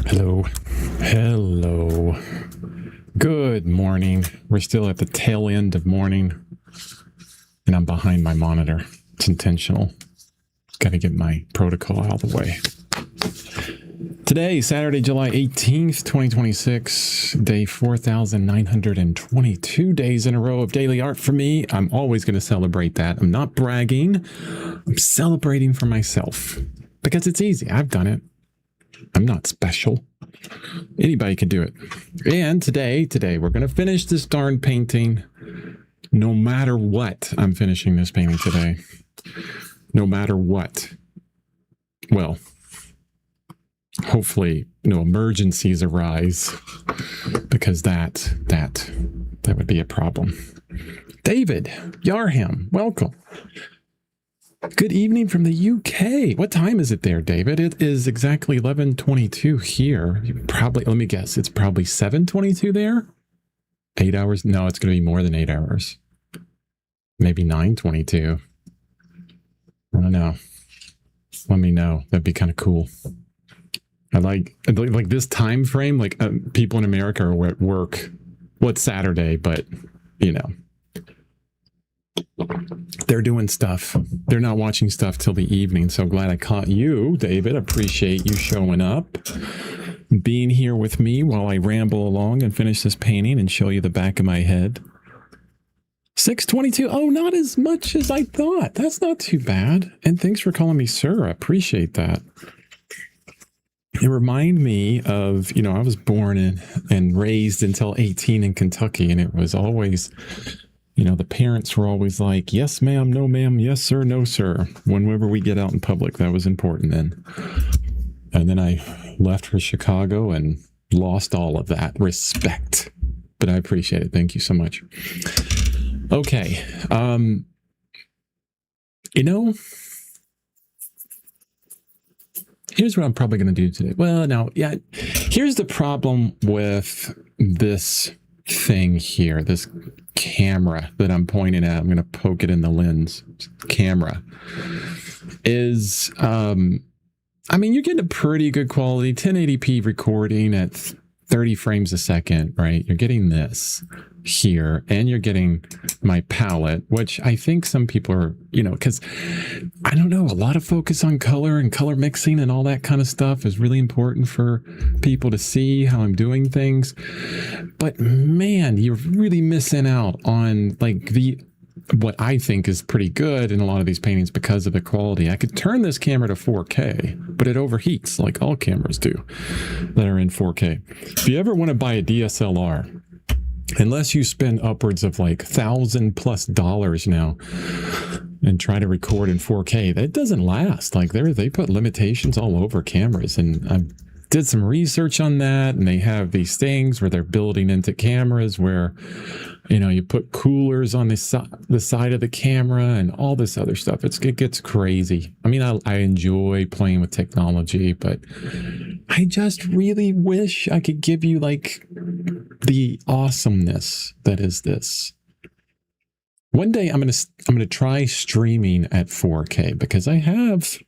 Hello. Hello. Good morning. We're still at the tail end of morning, and I'm behind my monitor. It's intentional. Got to get my protocol out of the way. Today, Saturday, July 18th, 2026, day 4,922 days in a row of daily art for me. I'm always going to celebrate that. I'm not bragging. I'm celebrating for myself because it's easy. I've done it. I'm not special. Anybody can do it. And today, we're going to finish this darn painting. No matter what, I'm finishing this painting today. No matter what. Well, hopefully no emergencies arise, because that would be a problem. David Yarham, welcome. Good evening from the UK. What time is it there, David? It is exactly 11:22 here. Probably, let me guess, it's probably 7:22 there? 8 hours? No, it's going to be more than 8 hours. Maybe 9:22. I don't know. Let me know. That'd be kind of cool. I like this time frame. Like people in America are at work. Well, it's Saturday, but you know, they're doing stuff. They're not watching stuff till the evening. So glad I caught you, David. Appreciate you showing up, being here with me while I ramble along and finish this painting and show you the back of my head. 6:22. Oh, not as much as I thought. That's not too bad. And thanks for calling me sir. I appreciate that. It reminded me of, you know, I was born and raised until 18 in Kentucky, and it was always, you know, the parents were always like, yes, ma'am, no, ma'am, yes, sir, no, sir. Whenever we get out in public, that was important then. And then I left for Chicago and lost all of that respect. But I appreciate it. Thank you so much. Okay. You know, here's what I'm probably going to do today. Well, now, yeah, here's the problem with this thing here, this camera that I'm pointing at. I'm going to poke it in the lens. Camera is, I mean, you're getting a pretty good quality 1080p recording at 30 frames a second, right? You're getting this here, and you're getting my palette, which I think some people are, you know, because I don't know, a lot of focus on color and color mixing and all that kind of stuff is really important for people to see how I'm doing things. But man, you're really missing out on like what I think is pretty good in a lot of these paintings because of the quality. I could turn this camera to 4K, but it overheats like all cameras do that are in 4K. If you ever want to buy a DSLR, unless you spend upwards of like $1,000+ now and try to record in 4K, that doesn't last. Like they put limitations all over cameras, and I did some research on that, and they have these things where they're building into cameras where, you know, you put coolers on the side of the camera and all this other stuff. It gets crazy. I mean, I enjoy playing with technology, but I just really wish I could give you like the awesomeness that is this. One day I'm gonna try streaming at 4K because I have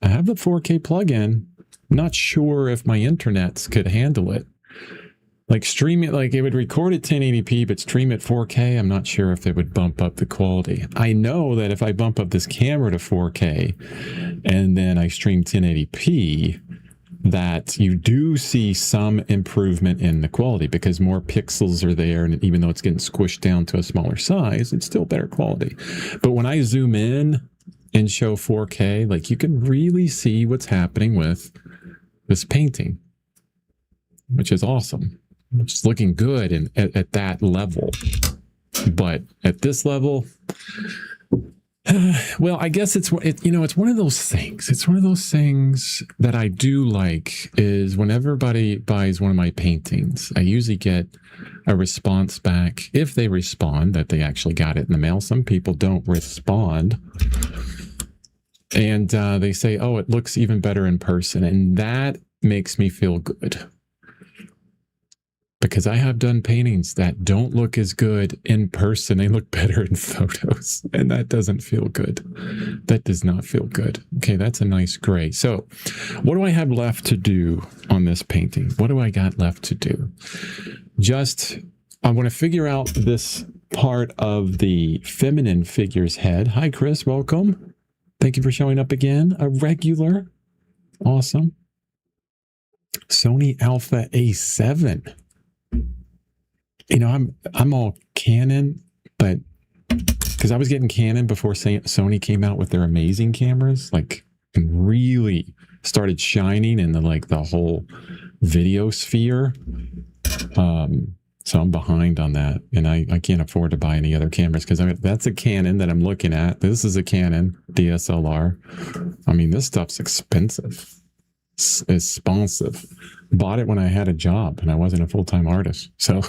the 4K plugin. Not sure if my internets could handle it. Like stream it, like it would record at 1080p, but stream at 4K, I'm not sure if it would bump up the quality. I know that if I bump up this camera to 4K and then I stream 1080p, that you do see some improvement in the quality because more pixels are there, and even though it's getting squished down to a smaller size, it's still better quality. But when I zoom in and show 4K, like you can really see what's happening with this painting, which is awesome. It's looking good at that level. But at this level, well, I guess it's one of those things. It's one of those things that I do like is when everybody buys one of my paintings, I usually get a response back, if they respond, that they actually got it in the mail. Some people don't respond. And they say, oh, it looks even better in person. And that makes me feel good. because I have done paintings that don't look as good in person. They look better in photos, and that doesn't feel good. That does not feel good. Okay, that's a nice gray. So what do I have left to do on this painting? What do I got left to do? I want to figure out this part of the feminine figure's head. Hi, Chris. Welcome. Thank you for showing up again. A regular. Awesome. Sony Alpha A7. You know, I'm all Canon, but because I was getting Canon before Sony came out with their amazing cameras, like, and really started shining in the whole video sphere. So I'm behind on that, and I can't afford to buy any other cameras because that's a Canon that I'm looking at. This is a Canon DSLR. I mean, this stuff's expensive. It's expensive. Bought it when I had a job and I wasn't a full-time artist. So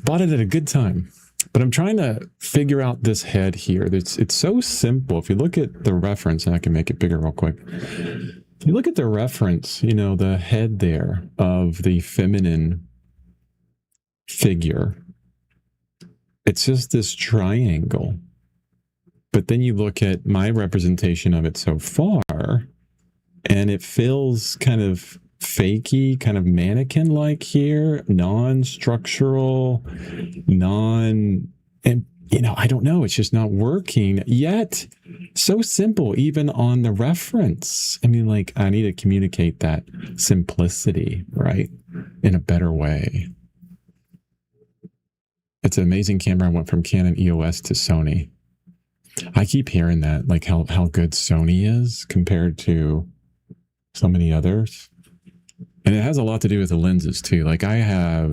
bought it at a good time. But I'm trying to figure out this head here. It's so simple. If you look at the reference, and I can make it bigger real quick. If you look at the reference, you know, the head there of the feminine figure, it's just this triangle. But then you look at my representation of it so far, and it feels kind of fakey, kind of mannequin-like here, non-structural, and you know, I don't know, it's just not working yet. So simple, even on the reference. I mean, like, I need to communicate that simplicity, right, in a better way. It's an amazing camera. I went from Canon EOS to Sony. I keep hearing that, like how good Sony is compared to so many others. And it has a lot to do with the lenses too. Like I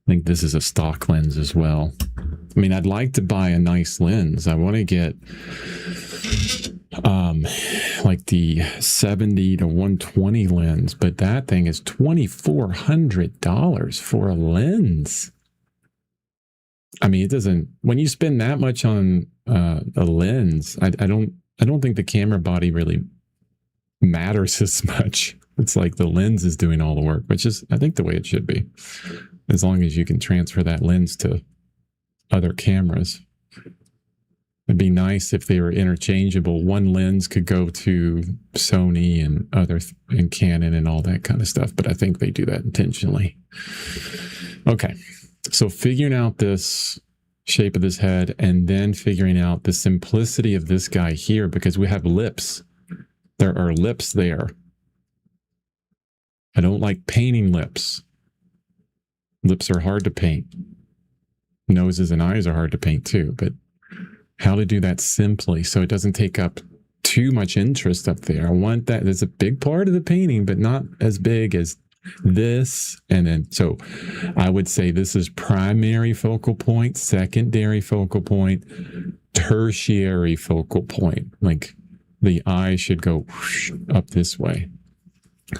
think this is a stock lens as well. I mean, I'd like to buy a nice lens. I want to get like the 70 to 120 lens, but that thing is $2,400 for a lens. I mean, it doesn't, when you spend that much on a lens, I don't think the camera body really matters as much. It's like the lens is doing all the work, which is, I think, the way it should be, as long as you can transfer that lens to other cameras. It'd be nice if they were interchangeable. One lens could go to Sony and and Canon and all that kind of stuff, but I think they do that intentionally. Okay, so figuring out this shape of this head and then figuring out the simplicity of this guy here, because we have lips. There are lips there. I don't like painting lips. Lips are hard to paint. Noses and eyes are hard to paint too, but how to do that simply so it doesn't take up too much interest up there. I want that. There's a big part of the painting, but not as big as this. And then, so I would say this is primary focal point, secondary focal point, tertiary focal point. Like the eye should go up this way,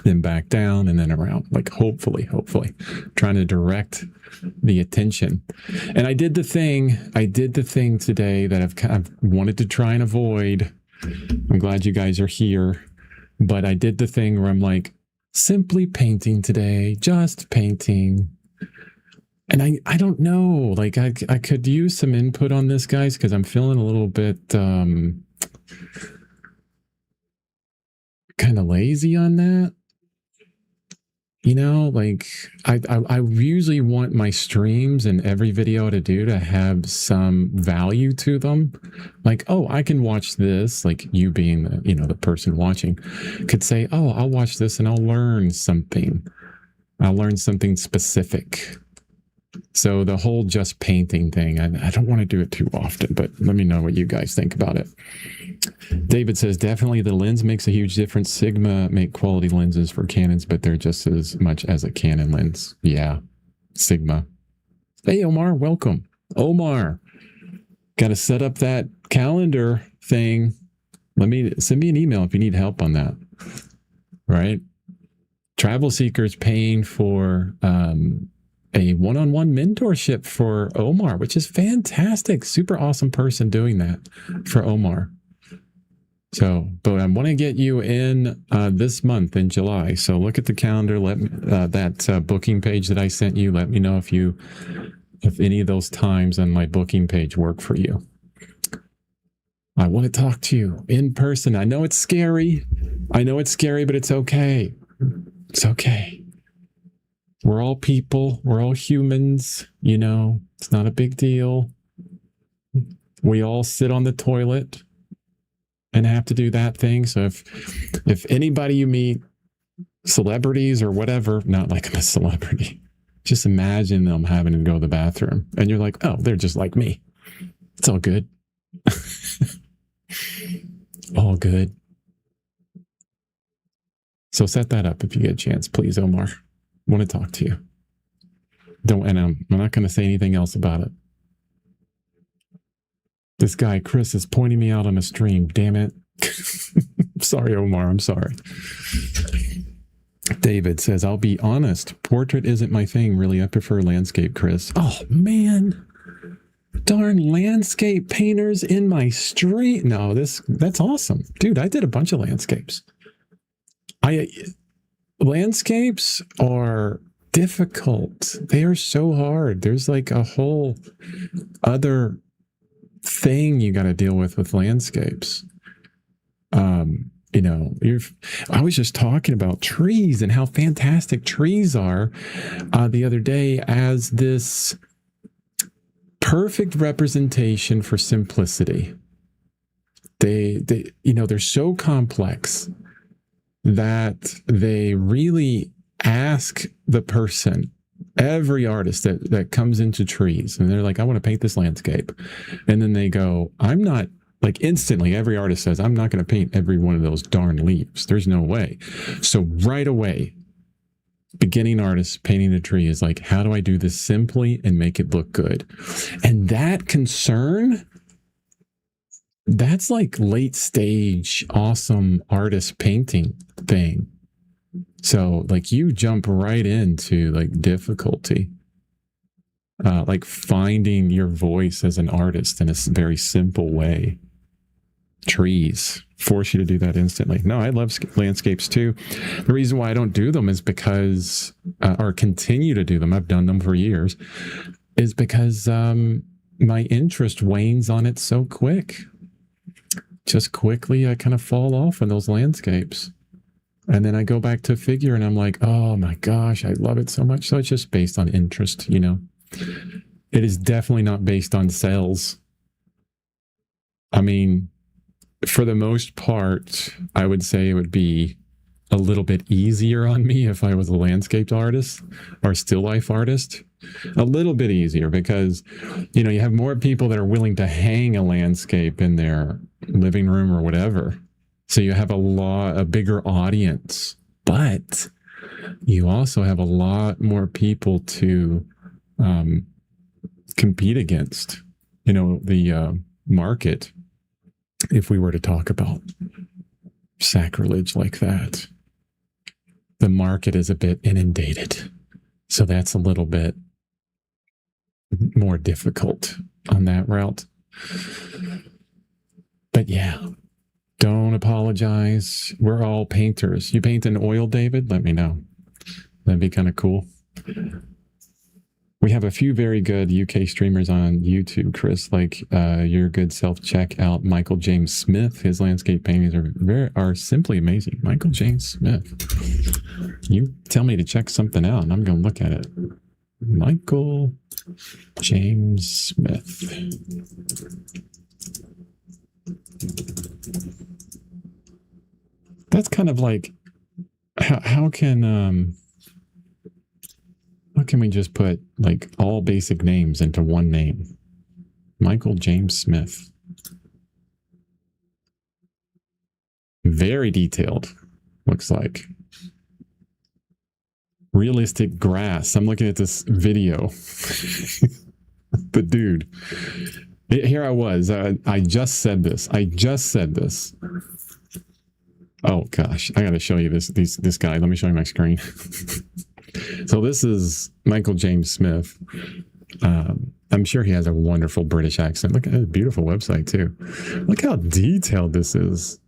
then back down and then around, like hopefully trying to direct the attention. And I did the thing today that I've wanted to try and avoid. I'm glad you guys are here, but I did the thing where I'm like, simply painting today, just painting. And I don't know, like I could use some input on this, guys, because I'm feeling a little bit kind of lazy on that. You know, like I usually want my streams and every video to do to have some value to them. Like, oh, I can watch this, like you being the, you know, the person watching could say, oh, I'll watch this and I'll learn something. I'll learn something specific. So the whole just painting thing, I don't want to do it too often, but let me know what you guys think about it. David says, definitely the lens makes a huge difference. Sigma make quality lenses for Canons, but they're just as much as a Canon lens. Yeah, Sigma. Hey, Omar, welcome. Omar, got to set up that calendar thing. Send me an email if you need help on that. Right? Travel Seekers paying for a one-on-one mentorship for Omar, which is fantastic. Super awesome person doing that for Omar. So, but I want to get you in this month in July. So look at the calendar. Let me, that booking page that I sent you. Let me know if any of those times on my booking page work for you. I want to talk to you in person. I know it's scary. But it's okay. It's okay. We're all people. We're all humans. It's not a big deal. We all sit on the toilet and have to do that thing. So if anybody you meet, celebrities or whatever, not like I'm a celebrity, just imagine them having to go to the bathroom and you're like, oh, they're just like me. It's all good. All good. So set that up if you get a chance, please, Omar. I want to talk to you. And I'm not going to say anything else about it. This guy, Chris, is pointing me out on a stream. Damn it. Sorry, Omar. I'm sorry. David says, I'll be honest. Portrait isn't my thing, really. I prefer landscape, Chris. Oh, man. Darn landscape painters in my street. No, that's awesome. Dude, I did a bunch of landscapes. Landscapes are difficult. They are so hard. There's like a whole other thing you got to deal with landscapes. I was just talking about trees and how fantastic trees are the other day as this perfect representation for simplicity. They're so complex that they really ask the person, every artist that comes into trees, and they're like, I want to paint this landscape. And then they go, I'm not, like instantly, every artist says, I'm not going to paint every one of those darn leaves. There's no way. So right away, beginning artists painting a tree is like, how do I do this simply and make it look good? And that concern, that's like late stage, awesome artist painting thing. So like you jump right into like difficulty, like finding your voice as an artist in a very simple way. Trees force you to do that instantly. No, I love landscapes too. The reason why I don't do them is because, or continue to do them, I've done them for years, is because my interest wanes on it so quick. Just quickly, I kind of fall off on those landscapes. And then I go back to figure and I'm like, oh my gosh, I love it so much. So it's just based on interest, It is definitely not based on sales. I mean, for the most part, I would say it would be a little bit easier on me if I was a landscape artist or still life artist. A little bit easier because, you have more people that are willing to hang a landscape in their living room or whatever. So you have a bigger audience, but you also have a lot more people to compete against, the market. If we were to talk about sacrilege like that, the market is a bit inundated. So that's a little bit more difficult on that route. But yeah, don't apologize. We're all painters. You paint in oil, David? Let me know. That'd be kind of cool. We have a few very good UK streamers on YouTube, Chris, like your good self. Check out Michael James Smith. His landscape paintings are simply amazing. Michael James Smith. You tell me to check something out and I'm going to look at it. Michael James Smith. That's kind of like, how can we just put like all basic names into one name? Michael James Smith. Very detailed, looks like. Realistic grass. I'm looking at this video. The dude. Here I was. I just said this. Oh gosh, I got to show you this guy. Let me show you my screen. So this is Michael James Smith. I'm sure he has a wonderful British accent. Look at a beautiful website too. Look how detailed this is.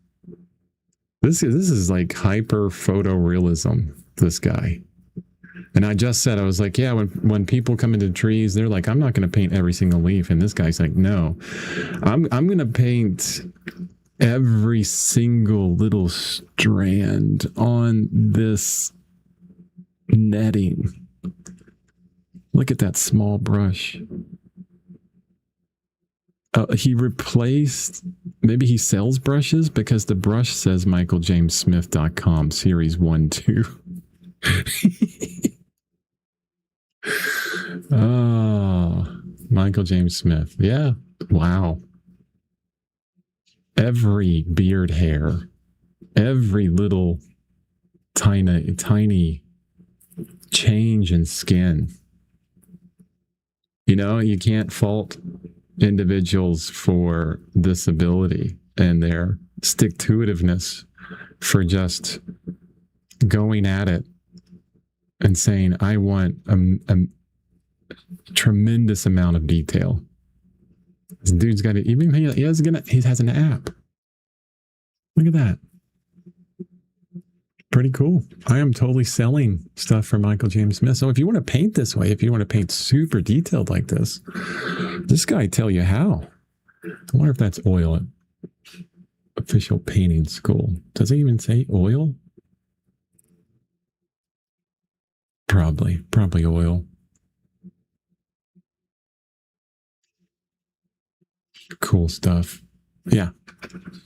This is like hyper photorealism, this guy. And I just said, I was like, yeah, when people come into trees, they're like, I'm not going to paint every single leaf. And this guy's like, no, I'm going to paint every single little strand on this netting. Look at that small brush. He replaced, maybe he sells brushes because the brush says michaeljamessmith.com series 1-2. Oh, Michael James Smith. Yeah. Wow. Every beard hair, every little tiny change in skin. You know, you can't fault individuals for disability and their stick-to-itiveness for just going at it and saying, I want a tremendous amount of detail. This dude's got it. Even he has an app. Look at that. Pretty cool. I am totally selling stuff for Michael James Smith. So if you want to paint this way, if you want to paint super detailed like this guy tell you how. I wonder if that's oil at Official Painting School. Does it even say oil? Probably oil. Cool stuff. Yeah.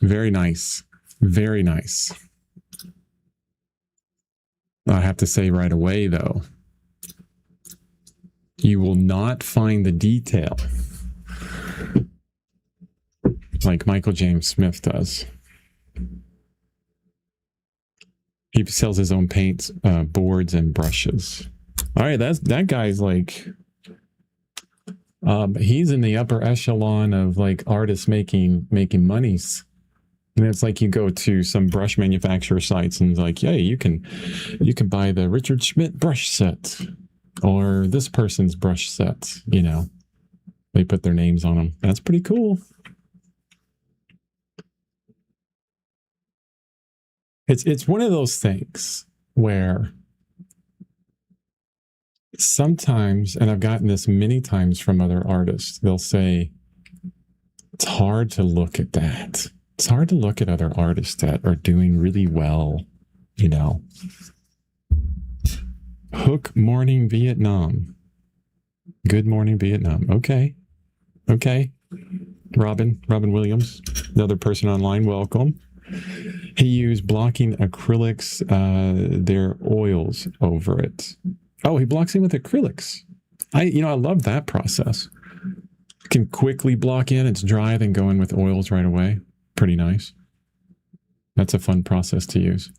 Very nice. Very nice. I have to say right away, though, you will not find the detail like Michael James Smith does. He sells his own paints, boards, and brushes. All right, that guy's like, he's in the upper echelon of like artists making monies. And it's like you go to some brush manufacturer sites and it's like, yeah, you can buy the Richard Schmidt brush set or this person's brush set. You know, they put their names on them. That's pretty cool. It's one of those things where sometimes, and I've gotten this many times from other artists, they'll say, it's hard to look at that. It's hard to look at other artists that are doing really well, you know. Hook Morning Vietnam. Good Morning Vietnam. Okay. Robin Williams, another person online, welcome. He used blocking acrylics, their oils over it. Oh, he blocks in with acrylics. I love that process. You can quickly block in, it's dry, then go in with oils right away. Pretty nice. That's a fun process to use.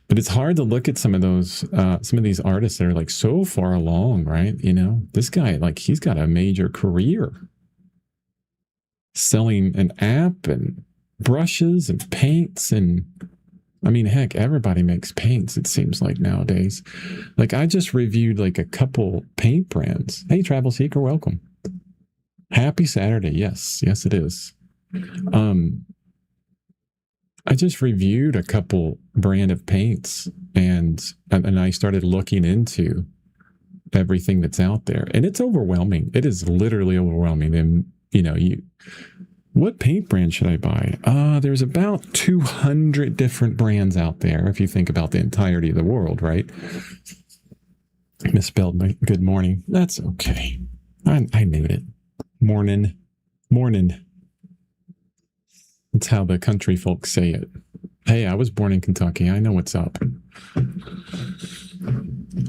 But it's hard to look at some of these artists that are like so far along, right? You know, this guy, like, he's got a major career selling an app and brushes and paints. And I mean, heck, everybody makes paints, it seems like nowadays. Like, I just reviewed like a couple paint brands. Hey, Travel Seeker, welcome. Happy Saturday. Yes, it is. I just reviewed a couple brand of paints and I started looking into everything that's out there, and it's overwhelming. It is literally overwhelming. And what paint brand should I buy? There's about 200 different brands out there if you think about the entirety of the world, right? Misspelled my good morning. That's okay. I knew it. Morning. That's how the country folks say it. Hey, I was born in Kentucky. I know what's up.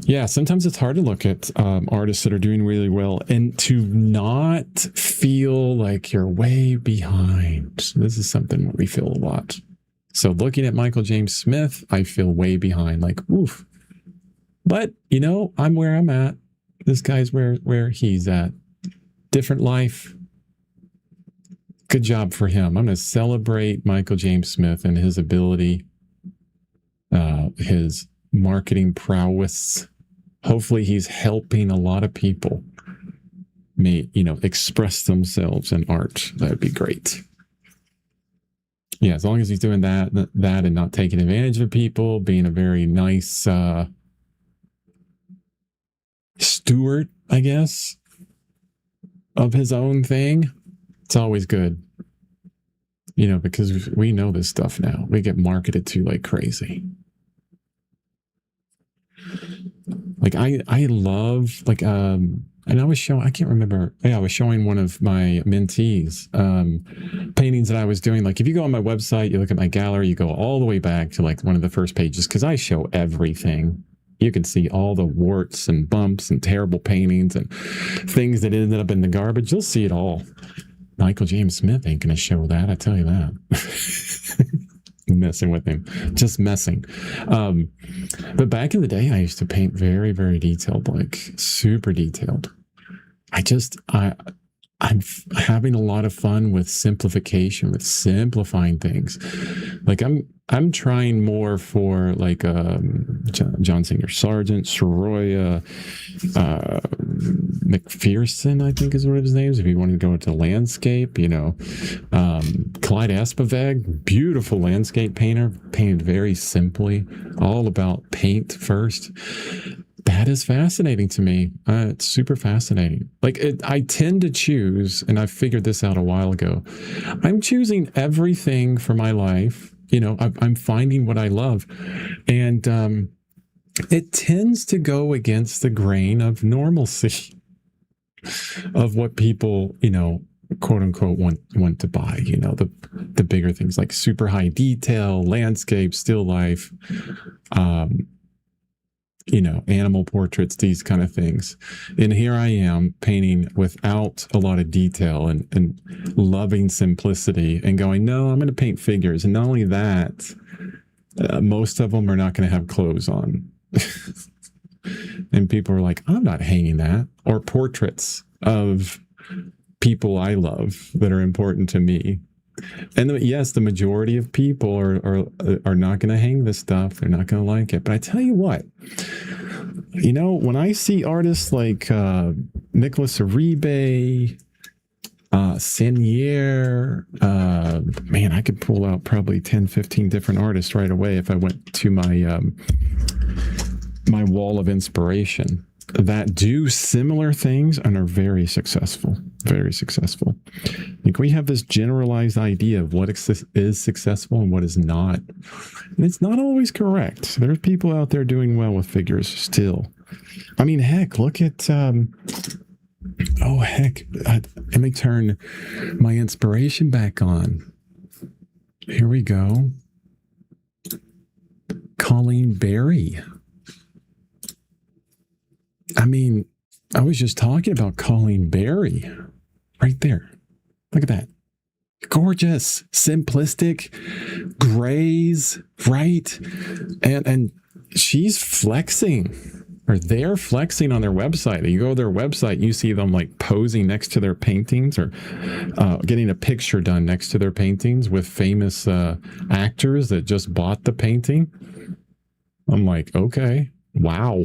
Yeah, sometimes it's hard to look at artists that are doing really well and to not feel like you're way behind. This is something we feel a lot. So looking at Michael James Smith, I feel way behind, like, oof. But, I'm where I'm at. This guy's where he's at. Different life. Good job for him. I'm going to celebrate Michael James Smith and his ability, his marketing prowess. Hopefully he's helping a lot of people express themselves in art. That would be great. Yeah, as long as he's doing that and not taking advantage of people, being a very nice steward, I guess, of his own thing, it's always good. You know, because we know this stuff now. We get marketed to like crazy. Like I love like and I was showing, I can't remember. Yeah, I was showing one of my mentees paintings that I was doing. Like if you go on my website, you look at my gallery, you go all the way back to like one of the first pages because I show everything. You can see all the warts and bumps and terrible paintings and things that ended up in the garbage. You'll see it all. Michael James Smith ain't going to show that. I tell you that. Messing with him, just messing. But back in the day, I used to paint very, very detailed, like super detailed. I'm having a lot of fun with simplification, with simplifying things. Like I'm trying more for like John Singer Sargent, Soroya, McPherson, I think is what his name is. If you want to go into landscape, you know, Clyde Aspaveg, beautiful landscape painter, painted very simply, all about paint first. That is fascinating to me. It's super fascinating. Like I tend to choose, and I figured this out a while ago. I'm choosing everything for my life. You know, I'm finding what I love, and it tends to go against the grain of normalcy of what people, you know, quote unquote want to buy. You know, the bigger things like super high detail, landscape, still life. You know, animal portraits, these kind of things. And here I am painting without a lot of detail and loving simplicity and going, no, I'm going to paint figures. And not only that, most of them are not going to have clothes on. And people are like, I'm not hanging that. Or portraits of people I love that are important to me. And yes, the majority of people are not going to hang this stuff. They're not going to like it. But I tell you what, you know, when I see artists like Nicholas Uribe, Senier, man, I could pull out probably 10, 15 different artists right away if I went to my my wall of inspiration that do similar things and are very successful. Very successful. Like we have this generalized idea of what is successful and what is not. And it's not always correct. There's people out there doing well with figures still. I mean, heck, look at, let me turn my inspiration back on. Here we go. Colleen Barry. I mean, I was just talking about Colleen Barry right there. Look at that. Gorgeous, simplistic, grays, right? And she's flexing, or they're flexing on their website. You go to their website, you see them like posing next to their paintings or getting a picture done next to their paintings with famous actors that just bought the painting. I'm like, okay, wow.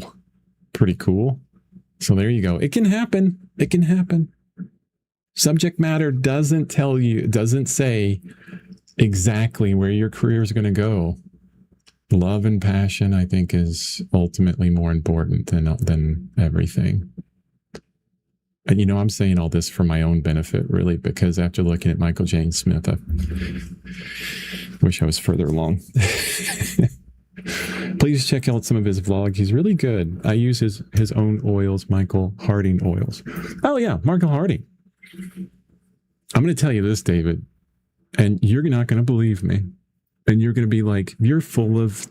Pretty cool. So there you go. It can happen. It can happen. Subject matter doesn't say exactly where your career is going to go. Love and passion, I think, is ultimately more important than everything. And, you know, I'm saying all this for my own benefit, really, because after looking at Michael James Smith, I wish I was further along. Please check out some of his vlogs. He's really good. I use his own oils, Michael Harding oils. Oh, yeah, Michael Harding. I'm going to tell you this, David, and you're not going to believe me. And you're going to be like, you're full of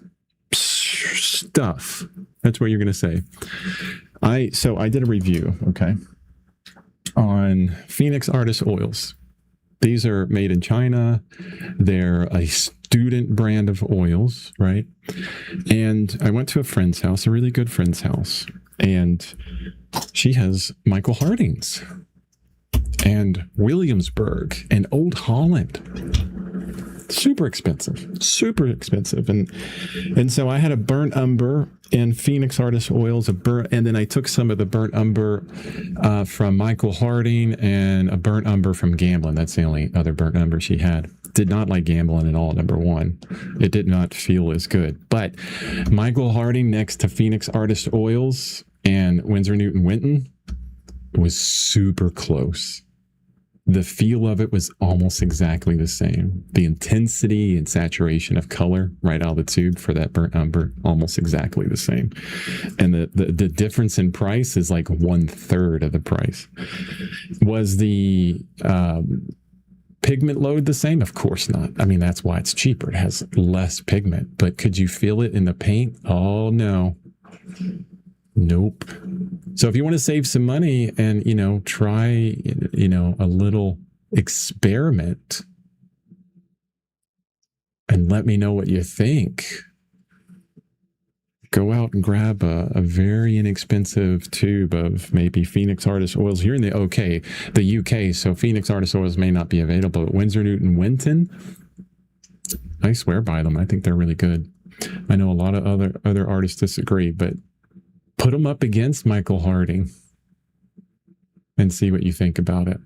stuff. That's what you're going to say. So I did a review, okay, on Phoenix Artist Oils. These are made in China. They're a student brand of oils, right? And I went to a friend's house, a really good friend's house, and she has Michael Harding's and Williamsburg and Old Holland. Super expensive. And so I had a burnt umber and Phoenix Artist Oils, and then I took some of the burnt umber from Michael Harding and a burnt umber from Gamblin. That's the only other burnt umber she had. did not like gambling at all, number one. It did not feel as good. But Michael Harding next to Phoenix Artist Oils and Winsor Newton Winton was super close. The feel of it was almost exactly the same. The intensity and saturation of color right out of the tube for that burnt umber, almost exactly the same. And the difference in price is like 1/3 of the price. Was the pigment load the same? Of course not. I mean, that's why it's cheaper. It has less pigment. But could you feel it in the paint? Oh, no. Nope. So if you want to save some money and, try, a little experiment and let me know what you think, go out and grab a very inexpensive tube of maybe Phoenix Artist Oils here in the UK. So Phoenix Artist Oils may not be available at Winsor Newton Winton. I swear by them. I think they're really good. I know a lot of other artists disagree, but put them up against Michael Harding and see what you think about it.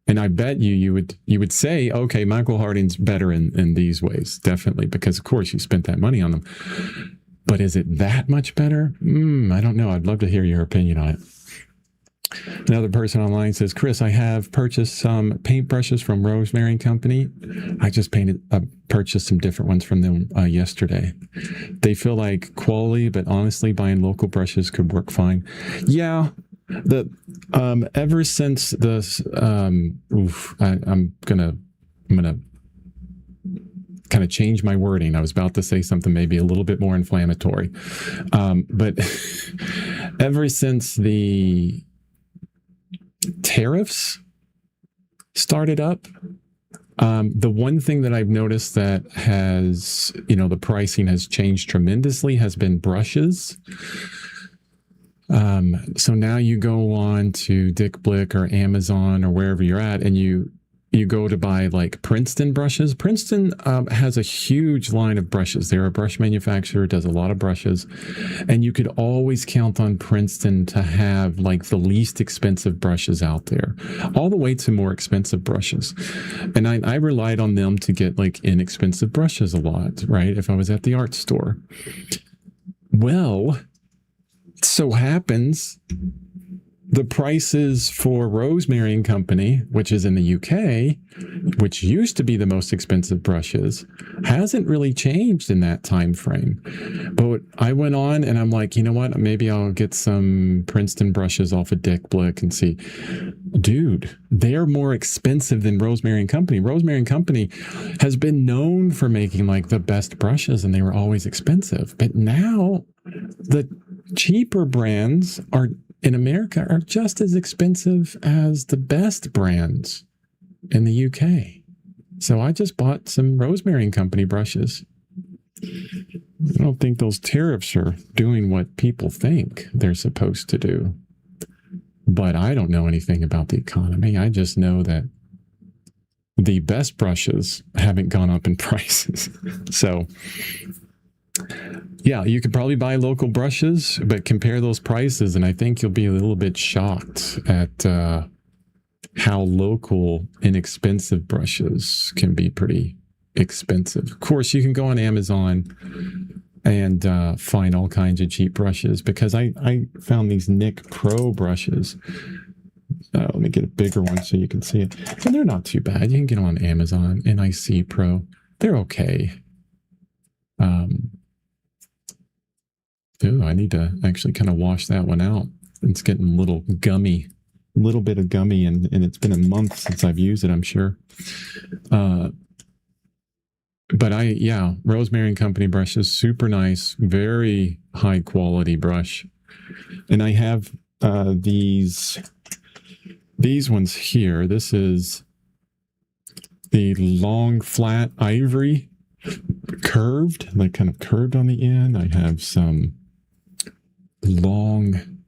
And I bet you would say, okay, Michael Harding's better in these ways, definitely, because of course you spent that money on them. But is it that much better? I don't know. I'd love to hear your opinion on it. Another person online says, Chris, I have purchased some paintbrushes from Rosemary & Company. I just purchased some different ones from them yesterday. They feel like quality, but honestly, buying local brushes could work fine. Yeah, ever since this, I'm gonna kind of change my wording. I was about to say something maybe a little bit more inflammatory, but ever since the tariffs started up, the one thing that I've noticed that has, the pricing has changed tremendously has been brushes. So now you go on to Dick Blick or Amazon or wherever you're at, and you go to buy like Princeton brushes. Princeton has a huge line of brushes. They're a brush manufacturer, does a lot of brushes. And you could always count on Princeton to have like the least expensive brushes out there, all the way to more expensive brushes. And I relied on them to get like inexpensive brushes a lot, right? If I was at the art store. Well, it so happens the prices for Rosemary & Company, which is in the UK, which used to be the most expensive brushes, hasn't really changed in that time frame. But I went on and I'm like, you know what? Maybe I'll get some Princeton brushes off of Dick Blick and see. Dude, they're more expensive than Rosemary & Company. Rosemary & Company has been known for making like the best brushes, and they were always expensive. But now the cheaper brands in America are just as expensive as the best brands in the UK. So I just bought some Rosemary & Company brushes. I don't think those tariffs are doing what people think they're supposed to do. But I don't know anything about the economy. I just know that the best brushes haven't gone up in prices. So yeah, you could probably buy local brushes, but compare those prices, and I think you'll be a little bit shocked at how local inexpensive brushes can be pretty expensive. Of course, you can go on Amazon and find all kinds of cheap brushes, because I found these Nick Pro brushes. Let me get a bigger one so you can see it. And they're not too bad. You can get them on Amazon. NIC Pro. They're okay. I need to actually kind of wash that one out. It's getting a little bit of gummy, and it's been a month since I've used it, I'm sure. But Rosemary & Company brushes, super nice, very high quality brush. And I have these ones here. This is the long flat ivory, curved, like kind of curved on the end. I have some long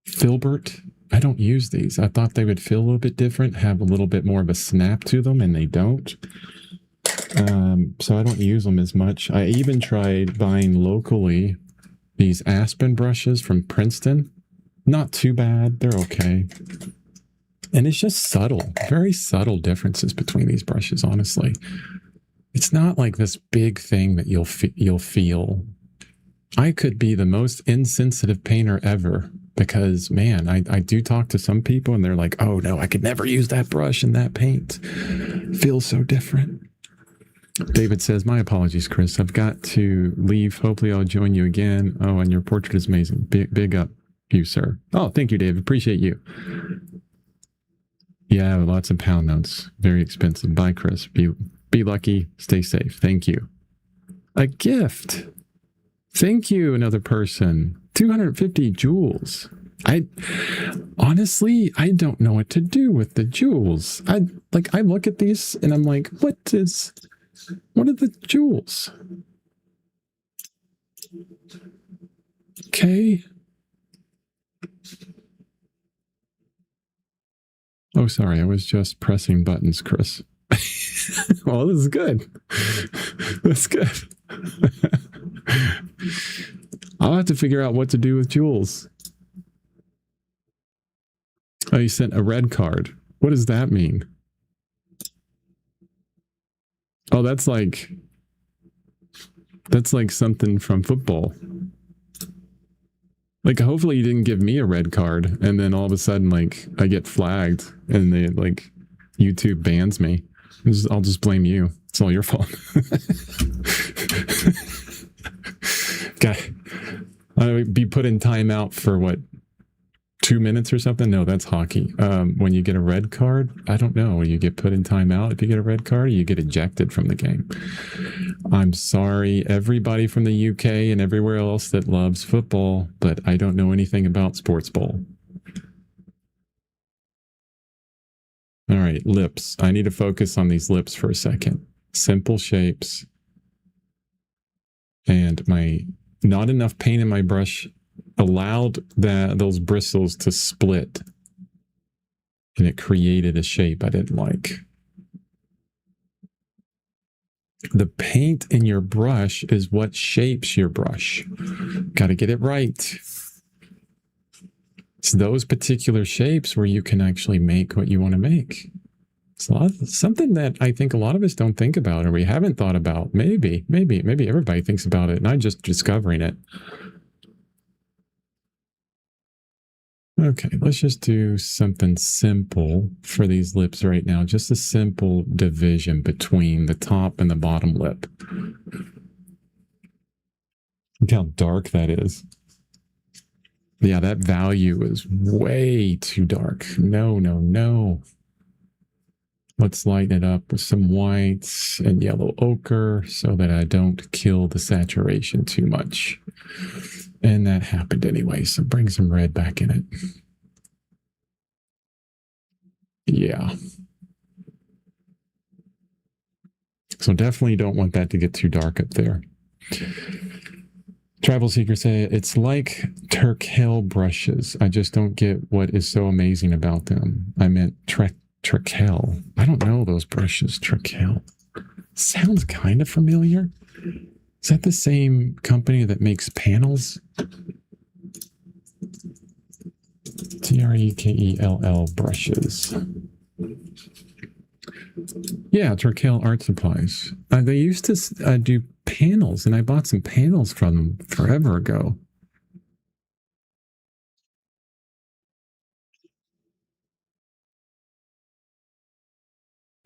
filbert. I don't use these. I thought they would feel a little bit different, have a little bit more of a snap to them, and they don't. So I don't use them as much. I even tried buying locally these Aspen brushes from Princeton. Not too bad. They're okay. And it's just subtle, very subtle differences between these brushes, honestly. It's not like this big thing that you'll feel. I could be the most insensitive painter ever because, man, I do talk to some people and they're like, oh no, I could never use that brush and that paint. Feels so different. David says, my apologies, Chris. I've got to leave. Hopefully I'll join you again. Oh, and your portrait is amazing. Big up you, sir. Oh, thank you, David. Appreciate you. Yeah, lots of pound notes. Very expensive. Bye, Chris. Be lucky. Stay safe. Thank you. A gift. Thank you, another person. 250 jewels. Honestly, I don't know what to do with the jewels. I look at these and I'm like, what are the jewels? Okay. Oh, sorry. I was just pressing buttons, Chris. Well, this is good. That's good. I'll have to figure out what to do with jewels. Oh, you sent a red card. What does that mean? Oh, that's like something from football. Like, hopefully you didn't give me a red card and then all of a sudden, like, I get flagged and they, like, YouTube bans me. I'll just blame you. It's all your fault. God, I'd be put in timeout for what, 2 minutes or something? No, that's hockey. When you get a red card, I don't know. You get put in timeout if you get a red card, or you get ejected from the game. I'm sorry, everybody from the UK and everywhere else that loves football, but I don't know anything about sports ball. All right, lips. I need to focus on these lips for a second. Simple shapes. And not enough paint in my brush allowed those bristles to split. And it created a shape I didn't like. The paint in your brush is what shapes your brush. Got to get it right. It's those particular shapes where you can actually make what you want to make. It's something that I think a lot of us don't think about, or we haven't thought about. Maybe everybody thinks about it, and I'm just discovering it. Okay, let's just do something simple for these lips right now. Just a simple division between the top and the bottom lip. Look how dark that is. Yeah, that value is way too dark. No. Let's lighten it up with some whites and yellow ochre so that I don't kill the saturation too much. And that happened anyway, so bring some red back in it. Yeah. So definitely don't want that to get too dark up there. Travel Seeker say, it's like Turkel brushes. I just don't get what is so amazing about them. I meant Turkel. I don't know those brushes. Turkel. Sounds kind of familiar. Is that the same company that makes panels? T-R-E-K-E-L-L brushes. Yeah, Turkel Art Supplies. They used to do panels, and I bought some panels from them forever ago.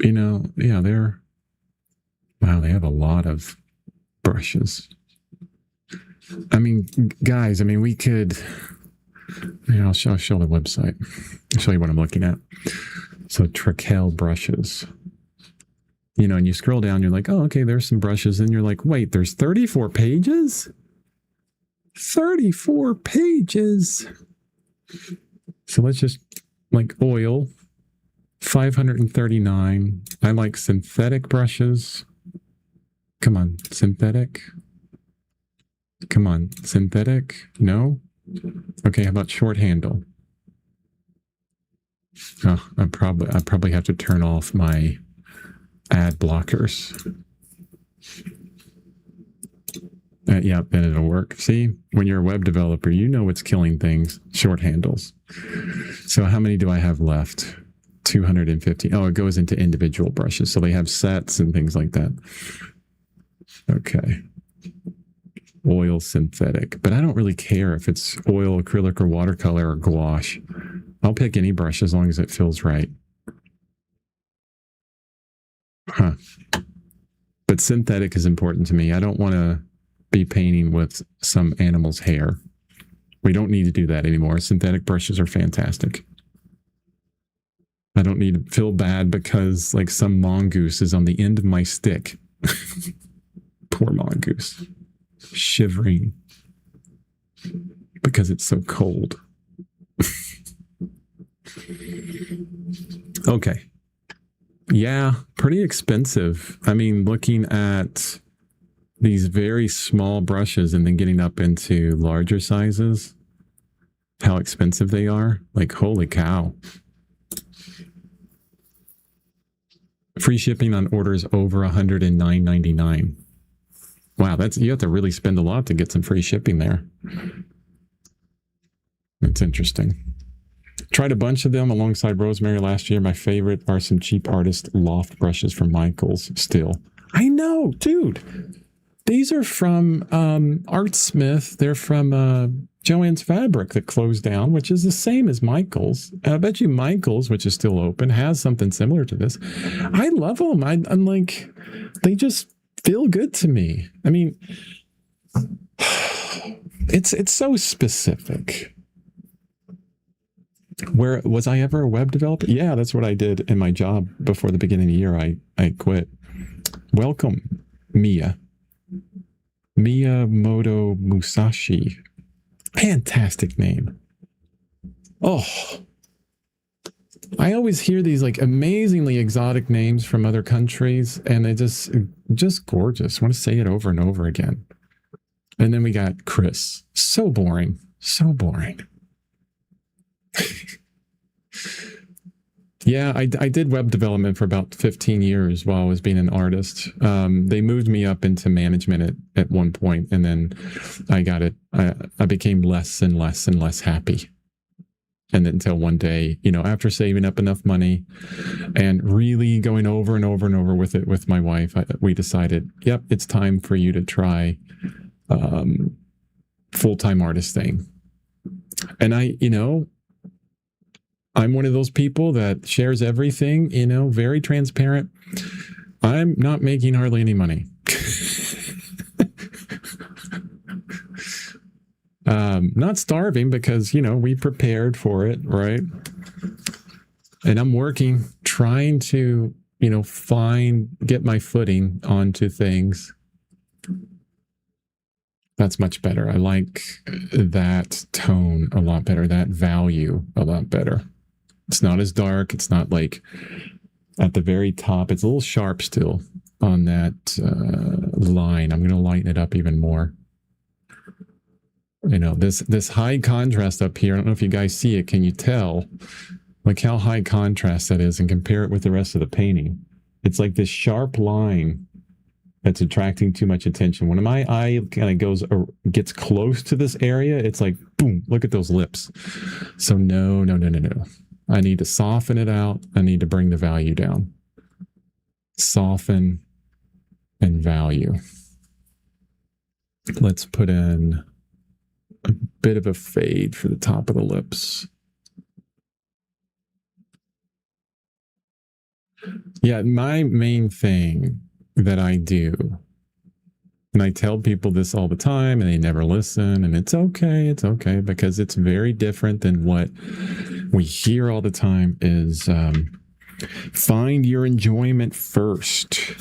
You know, yeah, wow, they have a lot of brushes. I mean, guys, we could, I'll show the website. I'll show you what I'm looking at. So Turkel brushes. And you scroll down, you're like, oh, okay, there's some brushes. And you're like, wait, there's 34 pages? 34 pages. So let's just, oil, 539. I like synthetic brushes. Come on, synthetic. Come on, synthetic. No? Okay, how about short handle? Oh, I probably have to turn off my ad blockers. Yeah, then it'll work. See, when you're a web developer, you know what's killing things. Short handles. So how many do I have left? 250. Oh, it goes into individual brushes. So they have sets and things like that. Okay. Oil synthetic. But I don't really care if it's oil, acrylic, or watercolor, or gouache. I'll pick any brush as long as it feels right. Huh. But synthetic is important to me. I don't want to be painting with some animal's hair. We don't need to do that anymore. Synthetic brushes are fantastic. I don't need to feel bad because like some mongoose is on the end of my stick. Poor mongoose. Shivering because it's so cold. Okay. Yeah, pretty expensive. I mean, looking at these very small brushes and then getting up into larger sizes, how expensive they are. Like, holy cow. Free shipping on orders over $109.99. Wow, you have to really spend a lot to get some free shipping there. That's interesting. Tried a bunch of them alongside Rosemary last year. My favorite are some cheap artist loft brushes from Michaels still. I know, dude. These are from Artsmith. They're from Joann's Fabric that closed down, which is the same as Michaels. And I bet you Michaels, which is still open, has something similar to this. I love them. I'm like, they just feel good to me. I mean, it's so specific. Where was I ever a web developer? Yeah, that's what I did in my job before the beginning of the year. I quit. Welcome, Miyamoto Musashi. Fantastic name. Oh, I always hear these like amazingly exotic names from other countries, and they just gorgeous. I want to say it over and over again. And then we got Chris. So boring. So boring. Yeah, I did web development for about 15 years while I was being an artist. They moved me up into management at one point, and then I got it. I became less and less and less happy. And then until one day, after saving up enough money and really going over and over and over with it with my wife, we decided, yep, it's time for you to try full-time artist thing. And I'm one of those people that shares everything, very transparent. I'm not making hardly any money. Not starving because, we prepared for it, right? And I'm working, trying to, get my footing onto things. That's much better. I like that tone a lot better, that value a lot better. It's not as dark. It's not like at the very top. It's a little sharp still on that line. I'm going to lighten it up even more. This high contrast up here. I don't know if you guys see it. Can you tell? Like how high contrast that is and compare it with the rest of the painting. It's like this sharp line that's attracting too much attention. When my eye kind of gets close to this area, it's like, boom, look at those lips. So no. I need to soften it out. I need to bring the value down. Soften and value. Let's put in a bit of a fade for the top of the lips. Yeah, my main thing that I do, and I tell people this all the time and they never listen, and it's okay because it's very different than what we hear all the time, is find your enjoyment first.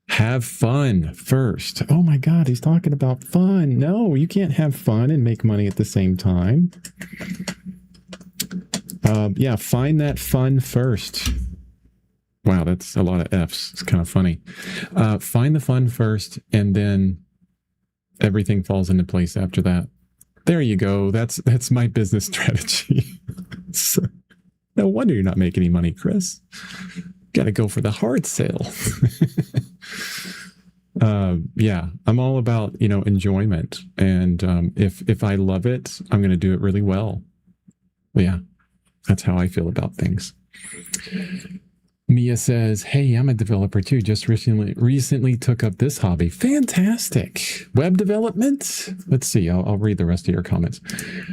Have fun first. Oh my God, he's talking about fun. No, you can't have fun and make money at the same time. Yeah, find that fun first. Wow, that's a lot of F's. It's kind of funny. Find the fun first, and then everything falls into place after that. There you go. That's my business strategy. So, no wonder you're not making any money, Chris. Got to go for the hard sale. Yeah, I'm all about, enjoyment. And if I love it, I'm going to do it really well. Yeah, that's how I feel about things. Mia says, hey, I'm a developer too. Just recently took up this hobby. Fantastic. Web development? Let's see. I'll read the rest of your comments.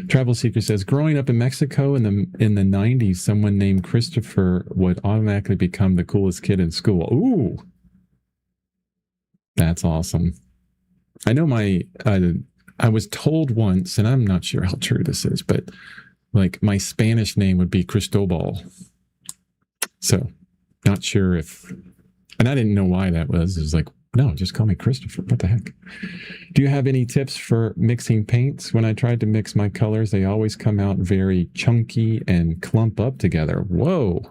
Travel Seeker says, growing up in Mexico in the 90s, someone named Christopher would automatically become the coolest kid in school. Ooh. That's awesome. I know I was told once, and I'm not sure how true this is, but like my Spanish name would be Cristobal. So not sure if, and I didn't know why that was. It was like, no, just call me Christopher. What the heck? Do you have any tips for mixing paints? When I tried to mix my colors, they always come out very chunky and clump up together. Whoa.